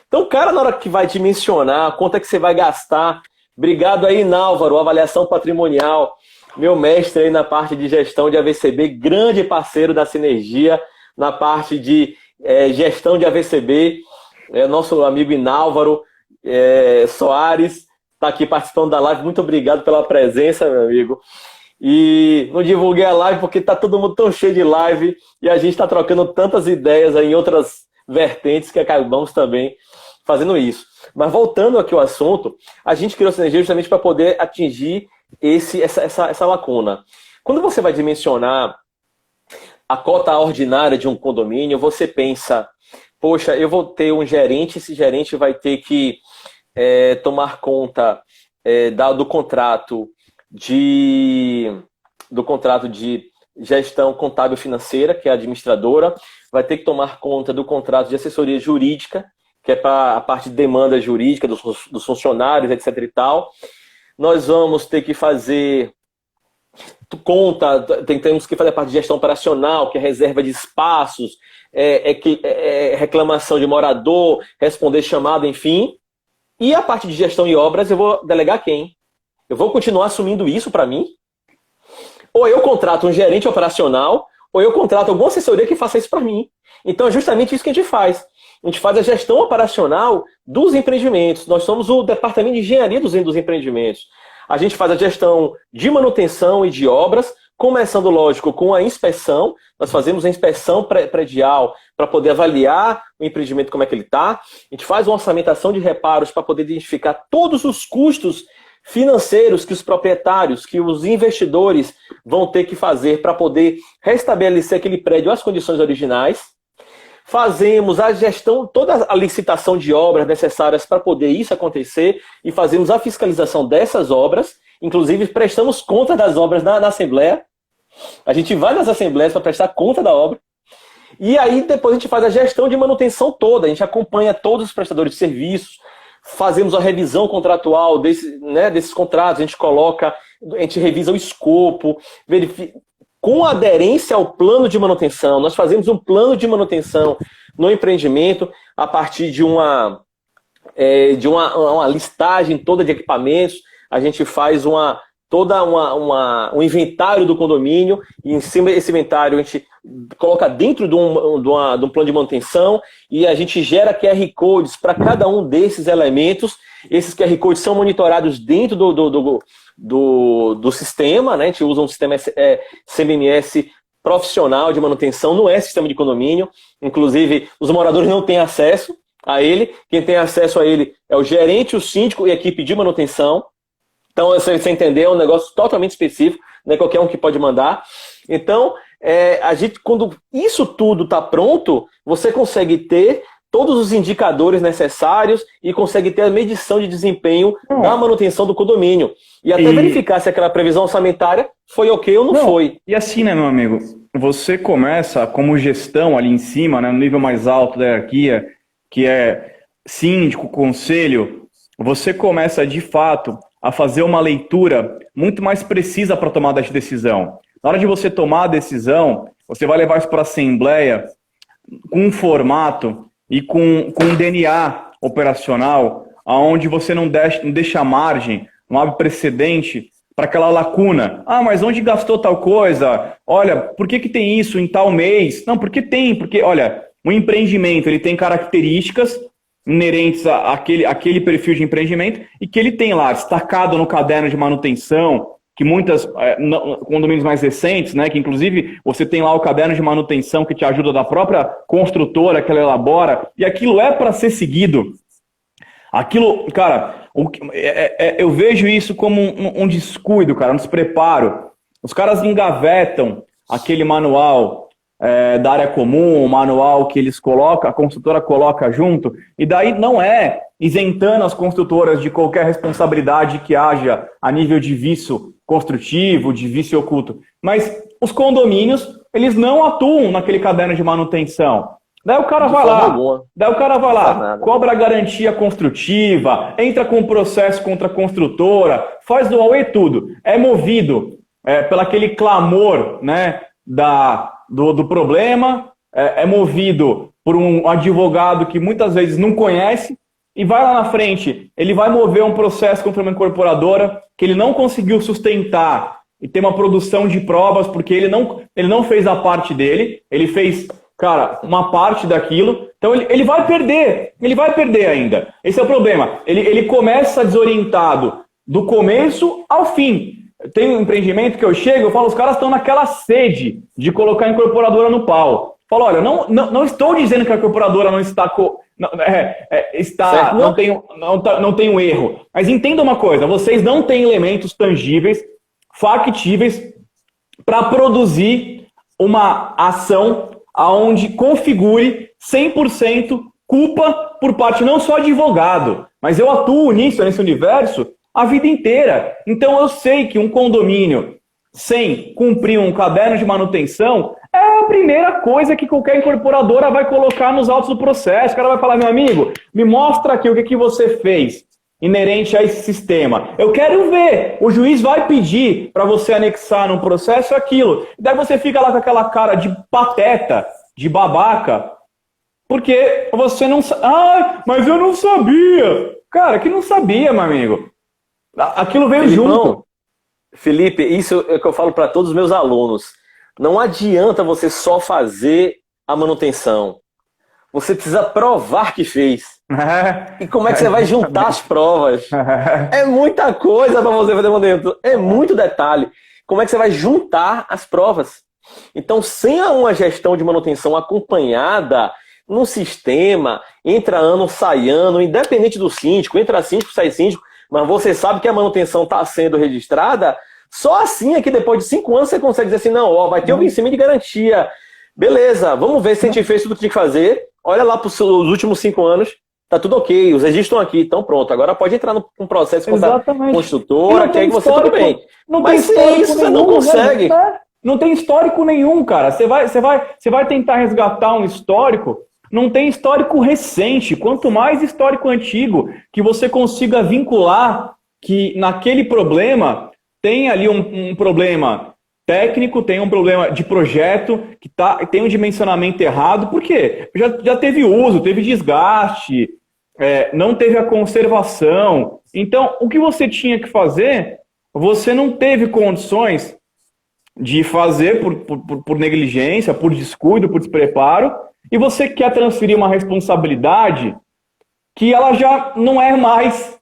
Então, o cara, na hora que vai dimensionar quanto é que você vai gastar, obrigado aí, Nálvaro, avaliação patrimonial, meu mestre aí na parte de gestão de AVCB, grande parceiro da sinergia, na parte de gestão de AVCB, nosso amigo Inálvaro Soares está aqui participando da live. Muito obrigado pela presença, meu amigo. E não divulguei a live porque está todo mundo tão cheio de live e a gente está trocando tantas ideias aí em outras vertentes que acabamos também fazendo isso. Mas voltando aqui ao assunto, a gente criou a sinergia justamente para poder atingir essa lacuna. Quando você vai dimensionar a cota ordinária de um condomínio, você pensa, poxa, eu vou ter um gerente, esse gerente vai ter que tomar conta do contrato de gestão contábil financeira, que é a administradora, vai ter que tomar conta do contrato de assessoria jurídica, que é para a parte de demanda jurídica dos funcionários, etc. e tal. Nós vamos ter que fazer conta, temos que fazer a parte de gestão operacional, que é reserva de espaços, reclamação de morador, responder chamada, enfim. E a parte de gestão e obras eu vou delegar quem? Eu vou continuar assumindo isso para mim? Ou eu contrato um gerente operacional, ou eu contrato alguma assessoria que faça isso para mim. Então é justamente isso que a gente faz. A gente faz a gestão operacional dos empreendimentos. Nós somos o departamento de engenharia dos empreendimentos. A gente faz a gestão de manutenção e de obras, começando, lógico, com a inspeção. Nós fazemos a inspeção predial para poder avaliar o empreendimento, como é que ele está. A gente faz uma orçamentação de reparos para poder identificar todos os custos financeiros que os proprietários, que os investidores vão ter que fazer para poder restabelecer aquele prédio às condições originais. Fazemos a gestão, toda a licitação de obras necessárias para poder isso acontecer e fazemos a fiscalização dessas obras. Inclusive, prestamos conta das obras na Assembleia. A gente vai nas Assembleias para prestar conta da obra. E aí, depois a gente faz a gestão de manutenção toda. A gente acompanha todos os prestadores de serviços, fazemos a revisão contratual desses contratos, a gente revisa o escopo, com aderência ao plano de manutenção. Nós fazemos um plano de manutenção no empreendimento a partir de uma listagem toda de equipamentos. A gente faz um inventário do condomínio e em cima desse inventário a gente coloca dentro de um plano de manutenção e a gente gera QR Codes para cada um desses elementos. Esses QR Codes são monitorados dentro do sistema, né? A gente usa um sistema CMMS profissional de manutenção, não é sistema de condomínio. Inclusive, os moradores não têm acesso a ele. Quem tem acesso a ele é o gerente, o síndico e a equipe de manutenção. Então, você entender, é um negócio totalmente específico, não é qualquer um que pode mandar. Então, quando isso tudo está pronto, você consegue ter todos os indicadores necessários e consegue ter a medição de desempenho da manutenção do condomínio. E até verificar se aquela previsão orçamentária foi ok ou não foi. E assim, né, meu amigo? Você começa como gestão ali em cima, né, no nível mais alto da hierarquia, que é síndico, conselho, você começa de fato a fazer uma leitura muito mais precisa para a tomada de decisão. Na hora de você tomar a decisão, você vai levar isso para a Assembleia com um formato e com um DNA operacional, onde você não deixa margem, não abre precedente para aquela lacuna. Ah, mas onde gastou tal coisa? Olha, por que tem isso em tal mês? Não, porque olha, um empreendimento ele tem características inerentes àquele perfil de empreendimento e que ele tem lá destacado no caderno de manutenção, que muitas condomínios mais recentes, né, que inclusive você tem lá o caderno de manutenção que te ajuda da própria construtora que ela elabora, e aquilo é para ser seguido. Aquilo, cara, eu vejo isso como um descuido, cara, um despreparo. Os caras engavetam aquele manual da área comum, o manual que eles colocam, a construtora coloca junto, e daí não é isentando as construtoras de qualquer responsabilidade que haja a nível de vício construtivo, de vício oculto, mas os condomínios, eles não atuam naquele caderno de manutenção. Daí o cara vai lá, cobra a garantia construtiva, entra com processo contra a construtora, faz do AUE tudo. É movido pelo aquele clamor, né, do problema, é movido por um advogado que muitas vezes não conhece, e vai lá na frente, ele vai mover um processo contra uma incorporadora que ele não conseguiu sustentar e ter uma produção de provas, porque ele não fez a parte dele, ele fez, cara, uma parte daquilo, então ele vai perder ainda. Esse é o problema. Ele começa desorientado do começo ao fim. Tem um empreendimento que eu chego, eu falo, os caras estão naquela sede de colocar a incorporadora no pau. Falo, olha, não estou dizendo que a incorporadora não está... não tem um erro. Mas entenda uma coisa, vocês não têm elementos tangíveis, factíveis, para produzir uma ação onde configure 100% culpa por parte não só de advogado, mas eu atuo nesse universo a vida inteira. Então eu sei que um condomínio sem cumprir um caderno de manutenção é a primeira coisa que qualquer incorporadora vai colocar nos autos do processo. O cara vai falar, meu amigo, me mostra aqui o que você fez inerente a esse sistema. Eu quero ver. O juiz vai pedir para você anexar num processo aquilo. Daí você fica lá com aquela cara de pateta, de babaca, porque você não sabe. Ah, mas eu não sabia. Cara, que não sabia, meu amigo. Aquilo veio junto. Felipe, isso é o que eu falo para todos os meus alunos. Não adianta você só fazer a manutenção. Você precisa provar que fez. E como é que você vai juntar as provas? É muita coisa para você fazer manutenção. É muito detalhe. Como é que você vai juntar as provas? Então, sem uma gestão de manutenção acompanhada no sistema, entra ano, sai ano, independente do síndico, entra síndico, sai síndico, mas você sabe que a manutenção está sendo registrada, só assim é que depois de 5 anos você consegue dizer assim, não, ó, vai ter um vencimento de garantia. Beleza, vamos ver se a gente fez tudo o que tinha que fazer. Olha lá para os últimos 5 anos, tá tudo ok, os registros estão aqui, então pronto, agora pode entrar num processo contra a construtora, que aí você tudo bem. Não mas tem sem isso, você não consegue. Não tem histórico nenhum, cara. Você vai tentar resgatar um histórico, não tem histórico recente. Quanto mais histórico antigo que você consiga vincular que naquele problema tem ali um problema técnico, tem um problema de projeto, que tem um dimensionamento errado, por quê? Já teve uso, teve desgaste, não teve a conservação. Então, o que você tinha que fazer, você não teve condições de fazer por negligência, por descuido, por despreparo, e você quer transferir uma responsabilidade que ela já não é mais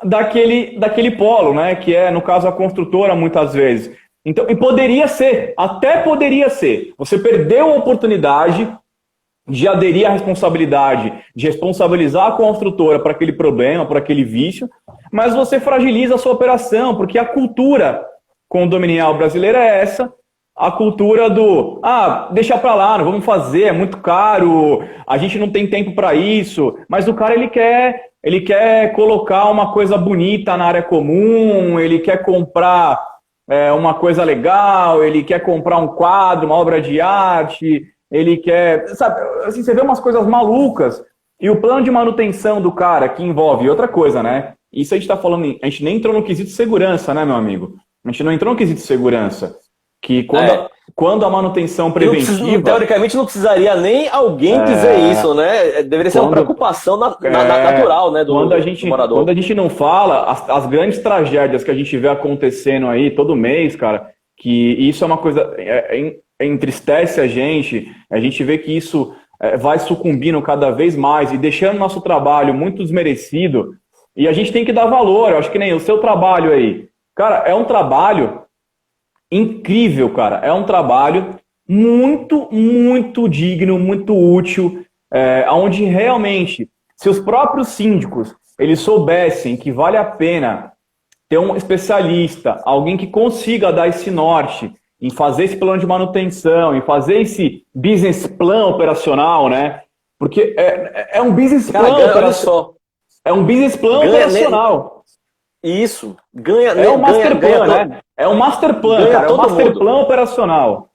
daquele polo, né? Que é, no caso, a construtora, muitas vezes. Então, e poderia ser, até poderia ser. Você perdeu a oportunidade de aderir à responsabilidade, de responsabilizar a construtora por aquele problema, por aquele vício, mas você fragiliza a sua operação, porque a cultura condominial brasileira é essa, a cultura do, deixa pra lá, não vamos fazer, é muito caro, a gente não tem tempo para isso, mas o cara ele quer colocar uma coisa bonita na área comum, ele quer comprar uma coisa legal, ele quer comprar um quadro, uma obra de arte, ele quer, sabe, assim, você vê umas coisas malucas, e o plano de manutenção do cara, que envolve outra coisa, né? Isso a gente tá falando, a gente nem entrou no quesito segurança, né, meu amigo? A gente não entrou no quesito segurança. Que quando a manutenção preventiva... Teoricamente não precisaria nem alguém dizer isso, né? Deveria ser uma preocupação natural, né, do morador. Quando a gente não fala, as grandes tragédias que a gente vê acontecendo aí todo mês, cara, que isso é uma coisa... entristece a gente vê que isso vai sucumbindo cada vez mais e deixando nosso trabalho muito desmerecido. E a gente tem que dar valor. Eu acho que nem o seu trabalho aí. Cara, é um trabalho incrível, cara. É um trabalho muito, muito digno, muito útil, onde realmente, se os próprios síndicos eles soubessem que vale a pena ter um especialista, alguém que consiga dar esse norte em fazer esse plano de manutenção, em fazer esse business plan operacional, né? Porque é um business plan operacional. É um business plan operacional. Isso. Ganha, é um master plan, né? É um master plan, cara. É um master plan operacional.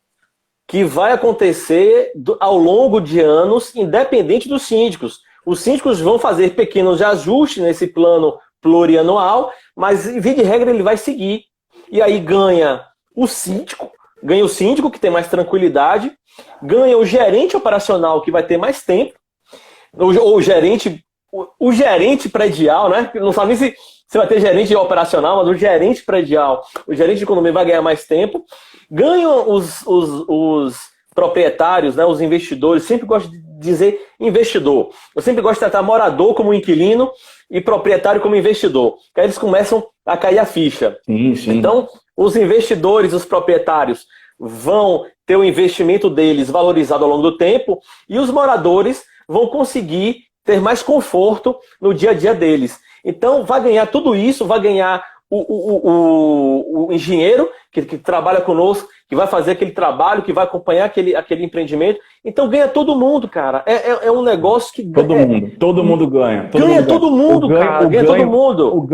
Que vai acontecer ao longo de anos, independente dos síndicos. Os síndicos vão fazer pequenos ajustes nesse plano plurianual, mas, via de regra, ele vai seguir. E aí ganha o síndico que tem mais tranquilidade, ganha o gerente operacional, que vai ter mais tempo, o gerente predial, né? Não sabe nem se vai ter gerente operacional, mas o gerente predial, o gerente de condomínio vai ganhar mais tempo. Ganham os proprietários, né, os investidores, sempre gosto de dizer investidor. Eu sempre gosto de tratar morador como inquilino e proprietário como investidor. Que aí eles começam a cair a ficha. Sim, sim. Então, os investidores, os proprietários vão ter o investimento deles valorizado ao longo do tempo e os moradores vão conseguir ter mais conforto no dia a dia deles. Então, vai ganhar tudo isso, vai ganhar o engenheiro que trabalha conosco, que vai fazer aquele trabalho, que vai acompanhar aquele empreendimento. Então, ganha todo mundo, cara. É um negócio que... Todo mundo ganha. Ganha todo mundo, cara. Ganha todo mundo.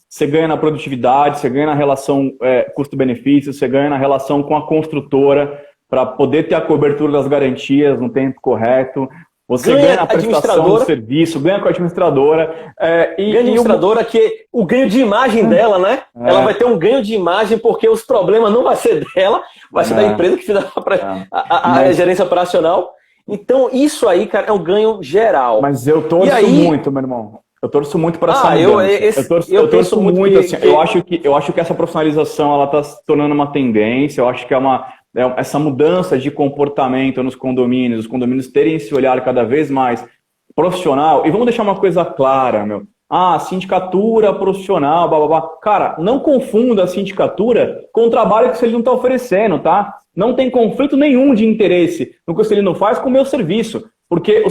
Você ganha na produtividade, você ganha na relação custo-benefício, você ganha na relação com a construtora para poder ter a cobertura das garantias no tempo correto. Você ganha na prestação do serviço, ganha com a administradora. Ganha a administradora, que o ganho de imagem dela, né? Ela vai ter um ganho de imagem porque os problemas não vai ser dela, vai ser da empresa que fez a gerência operacional. Então, isso aí, cara, é um ganho geral. Mas eu torço muito, meu irmão. Eu torço muito para essa mudança. Eu torço muito assim. Eu acho que essa profissionalização ela está se tornando uma tendência. Eu acho que essa mudança de comportamento nos condomínios, os condomínios terem esse olhar cada vez mais profissional. E vamos deixar uma coisa clara, meu. Sindicatura profissional, blá, blá, blá. Cara, não confunda a sindicatura com o trabalho que o Celino está oferecendo, tá? Não tem conflito nenhum de interesse no que o Celino faz com o meu serviço. Porque o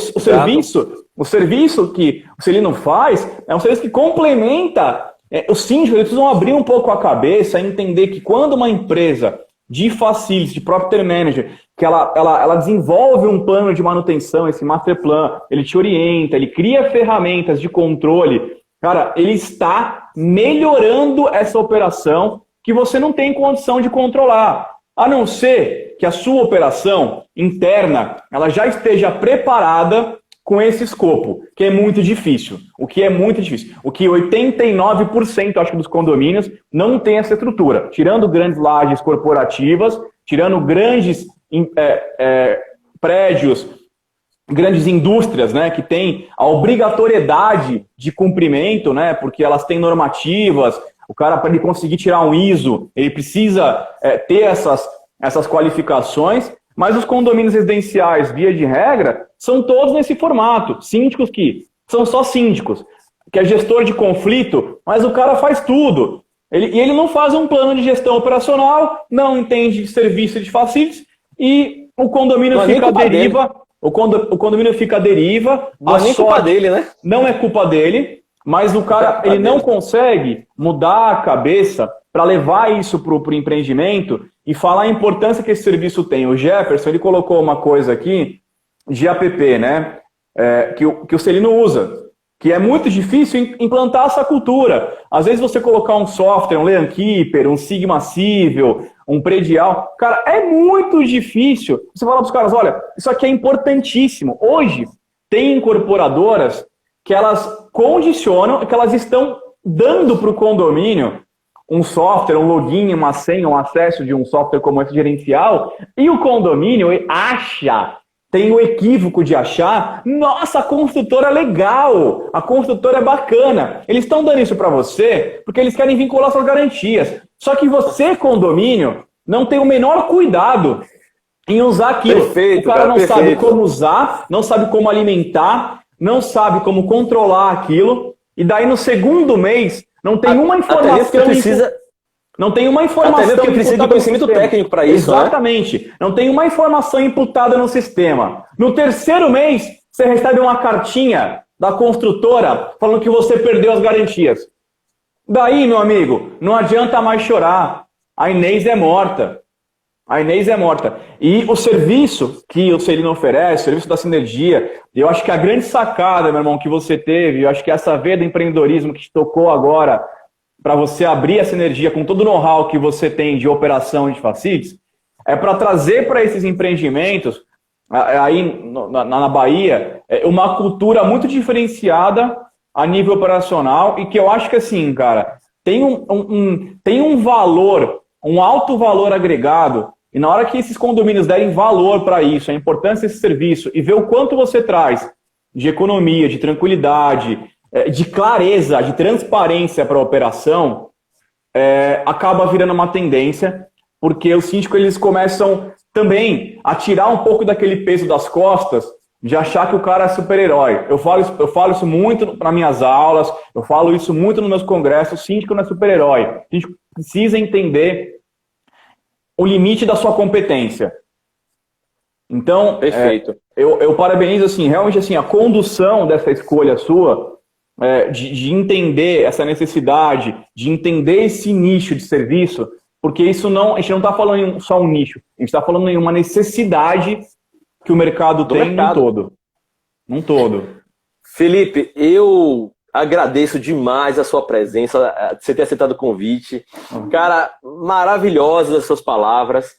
serviço que o Celino faz é um serviço que complementa. Os síndicos eles precisam abrir um pouco a cabeça e entender que quando uma empresa de facilities, de property manager, que ela desenvolve um plano de manutenção, esse master plan, ele te orienta, ele cria ferramentas de controle, cara, ele está melhorando essa operação que você não tem condição de controlar. A não ser que a sua operação interna ela já esteja preparada com esse escopo, que é muito difícil. O que 89% acho que dos condomínios não tem essa estrutura. Tirando grandes lajes corporativas, tirando grandes prédios, grandes indústrias, né, que têm a obrigatoriedade de cumprimento, né, porque elas têm normativas. O cara, para ele conseguir tirar um ISO, ele precisa ter essas qualificações, mas os condomínios residenciais, via de regra, são todos nesse formato. Síndicos que são só síndicos, que é gestor de conflito, mas o cara faz tudo. Ele não faz um plano de gestão operacional, não entende de serviço de facilities, e o condomínio fica à deriva. O condomínio fica à deriva. Não é nem culpa dele, né? Não é culpa dele. Mas o cara ele não consegue mudar a cabeça para levar isso para o empreendimento e falar a importância que esse serviço tem. O Jefferson ele colocou uma coisa aqui de APP, né? Que o Celino usa, que é muito difícil implantar essa cultura. Às vezes você colocar um software, um Leankeeper, um Sigma Civil, um predial, cara, é muito difícil. Você fala para os caras, olha, isso aqui é importantíssimo. Hoje tem incorporadoras que elas condicionam, que elas estão dando para o condomínio um software, um login, uma senha, um acesso de um software como esse gerencial, e o condomínio tem o equívoco de achar, nossa, a construtora é legal, a construtora é bacana. Eles estão dando isso para você porque eles querem vincular suas garantias. Só que você, condomínio, não tem o menor cuidado em usar aquilo. Perfeito, o cara não sabe como usar, não sabe como alimentar, não sabe como controlar aquilo, e daí no segundo mês não tem uma informação. Não tem uma informação. Até porque precisa de conhecimento técnico para isso. Exatamente. Né? Não tem uma informação imputada no sistema. No terceiro mês, você recebe uma cartinha da construtora falando que você perdeu as garantias. Daí, meu amigo, não adianta mais chorar. a Inês é morta. A Inês é morta. E o serviço que o Celino oferece, o serviço da sinergia, eu acho que a grande sacada, meu irmão, que você teve, eu acho que essa veia do empreendedorismo que te tocou agora, para você abrir essa energia com todo o know-how que você tem de operação de facilities, é para trazer para esses empreendimentos, aí na Bahia, uma cultura muito diferenciada a nível operacional e que eu acho que, assim, cara, tem um valor, um alto valor agregado. E na hora que esses condomínios derem valor para isso, a importância desse serviço, e ver o quanto você traz de economia, de tranquilidade, de clareza, de transparência para a operação, acaba virando uma tendência, porque os síndicos eles começam também a tirar um pouco daquele peso das costas de achar que o cara é super-herói. Eu falo isso muito nas minhas aulas, eu falo isso muito nos meus congressos, o síndico não é super-herói. A gente precisa entender o limite da sua competência. Então, perfeito. Eu parabenizo, assim, realmente, assim, a condução dessa escolha sua, de entender essa necessidade, de entender esse nicho de serviço, porque isso não, a gente não está falando em só um nicho, a gente está falando em uma necessidade que o mercado tem num todo. Felipe, eu agradeço demais a sua presença, você ter aceitado o convite. Cara, maravilhosas as suas palavras,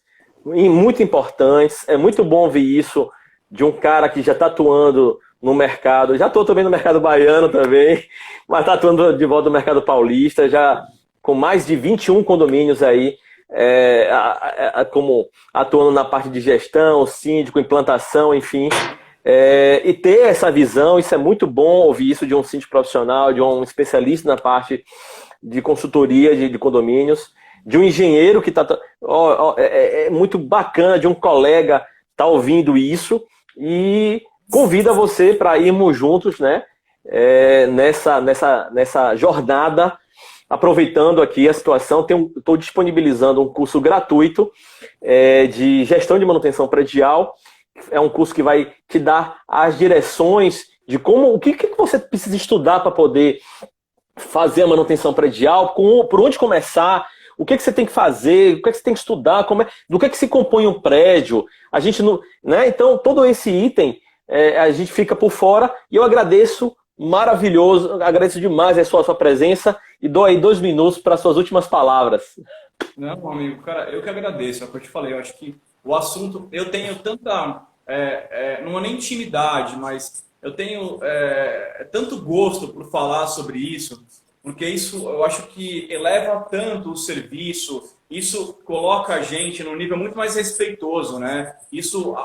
e muito importantes. É muito bom ouvir isso de um cara que já está atuando no mercado. Já estou também no mercado baiano também, mas está atuando de volta no mercado paulista, já com mais de 21 condomínios aí, como atuando na parte de gestão, síndico, implantação, enfim. E ter essa visão, isso é muito bom ouvir isso de um síndico profissional, de um especialista na parte de consultoria de condomínios, de um engenheiro que está... É muito bacana de um colega estar ouvindo isso e convida você para irmos juntos, né, nessa jornada, aproveitando aqui a situação. Estou disponibilizando um curso gratuito de gestão de manutenção predial. É um curso que vai te dar as direções de o que você precisa estudar para poder fazer a manutenção predial, por onde começar, o que você tem que fazer, o que você tem que estudar, do que se compõe um prédio. A gente não, né? Então, todo esse item a gente fica por fora, e eu agradeço, maravilhoso, agradeço demais a sua presença e dou aí 2 minutos para suas últimas palavras. Não, amigo, cara, eu que agradeço, é o que eu te falei, eu acho que o assunto, eu tenho tanta, não é nem intimidade, mas eu tenho tanto gosto por falar sobre isso, porque isso eu acho que eleva tanto o serviço, isso coloca a gente num nível muito mais respeitoso, né? Isso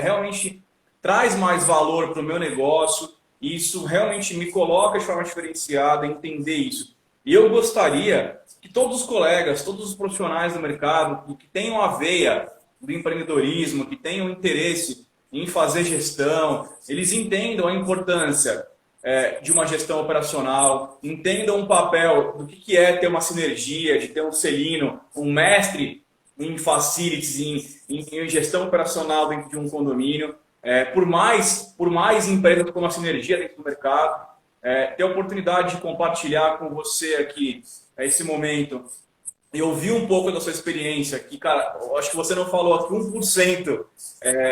realmente traz mais valor para o meu negócio, e isso realmente me coloca de forma diferenciada, entender isso. E eu gostaria que todos os colegas, todos os profissionais do mercado, que tenham a veia do empreendedorismo, que tenham interesse em fazer gestão, eles entendam a importância de uma gestão operacional, entendam o papel do que é ter uma sinergia, de ter um Celino, um mestre em facilities, em gestão operacional dentro de um condomínio, por mais empresas como a Sinergia dentro do mercado, ter a oportunidade de compartilhar com você aqui esse momento e ouvir um pouco da sua experiência, que, cara, eu acho que você não falou aqui 1%,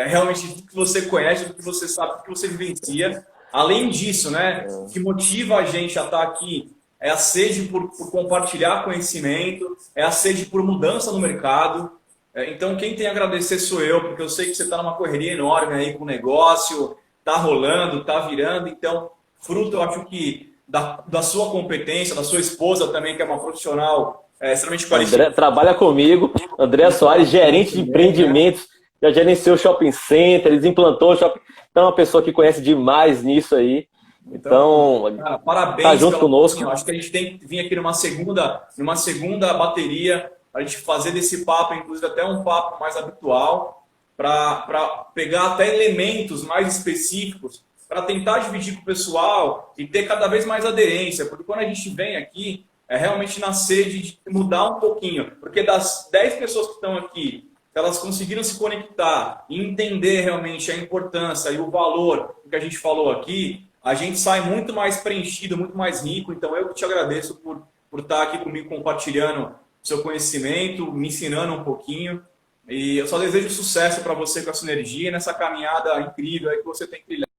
realmente do que você conhece, do que você sabe, do que você vivencia. Além disso, né, o que motiva a gente a estar aqui é a sede por compartilhar conhecimento, é a sede por mudança no mercado. Então, quem tem a agradecer sou eu, porque eu sei que você está numa correria enorme aí com o negócio, está rolando, está virando. Então, fruto, eu acho que da sua competência, da sua esposa também, que é uma profissional extremamente qualificada. André trabalha comigo, André Soares, gerente de empreendimentos, já gerenciou o shopping center, eles implantou o shopping. Então, é uma pessoa que conhece demais nisso aí. Então, cara, parabéns. Tá junto conosco. Acho que a gente tem que vir aqui numa segunda bateria, para a gente fazer desse papo, inclusive até um papo mais habitual, para pegar até elementos mais específicos, para tentar dividir com o pessoal e ter cada vez mais aderência. Porque quando a gente vem aqui, é realmente na sede de mudar um pouquinho. Porque das 10 pessoas que estão aqui, elas conseguiram se conectar e entender realmente a importância e o valor que a gente falou aqui, a gente sai muito mais preenchido, muito mais rico. Então eu que te agradeço por estar aqui comigo compartilhando seu conhecimento, me ensinando um pouquinho. E eu só desejo sucesso para você com a Sinergia, nessa caminhada incrível aí que você tem trilhado.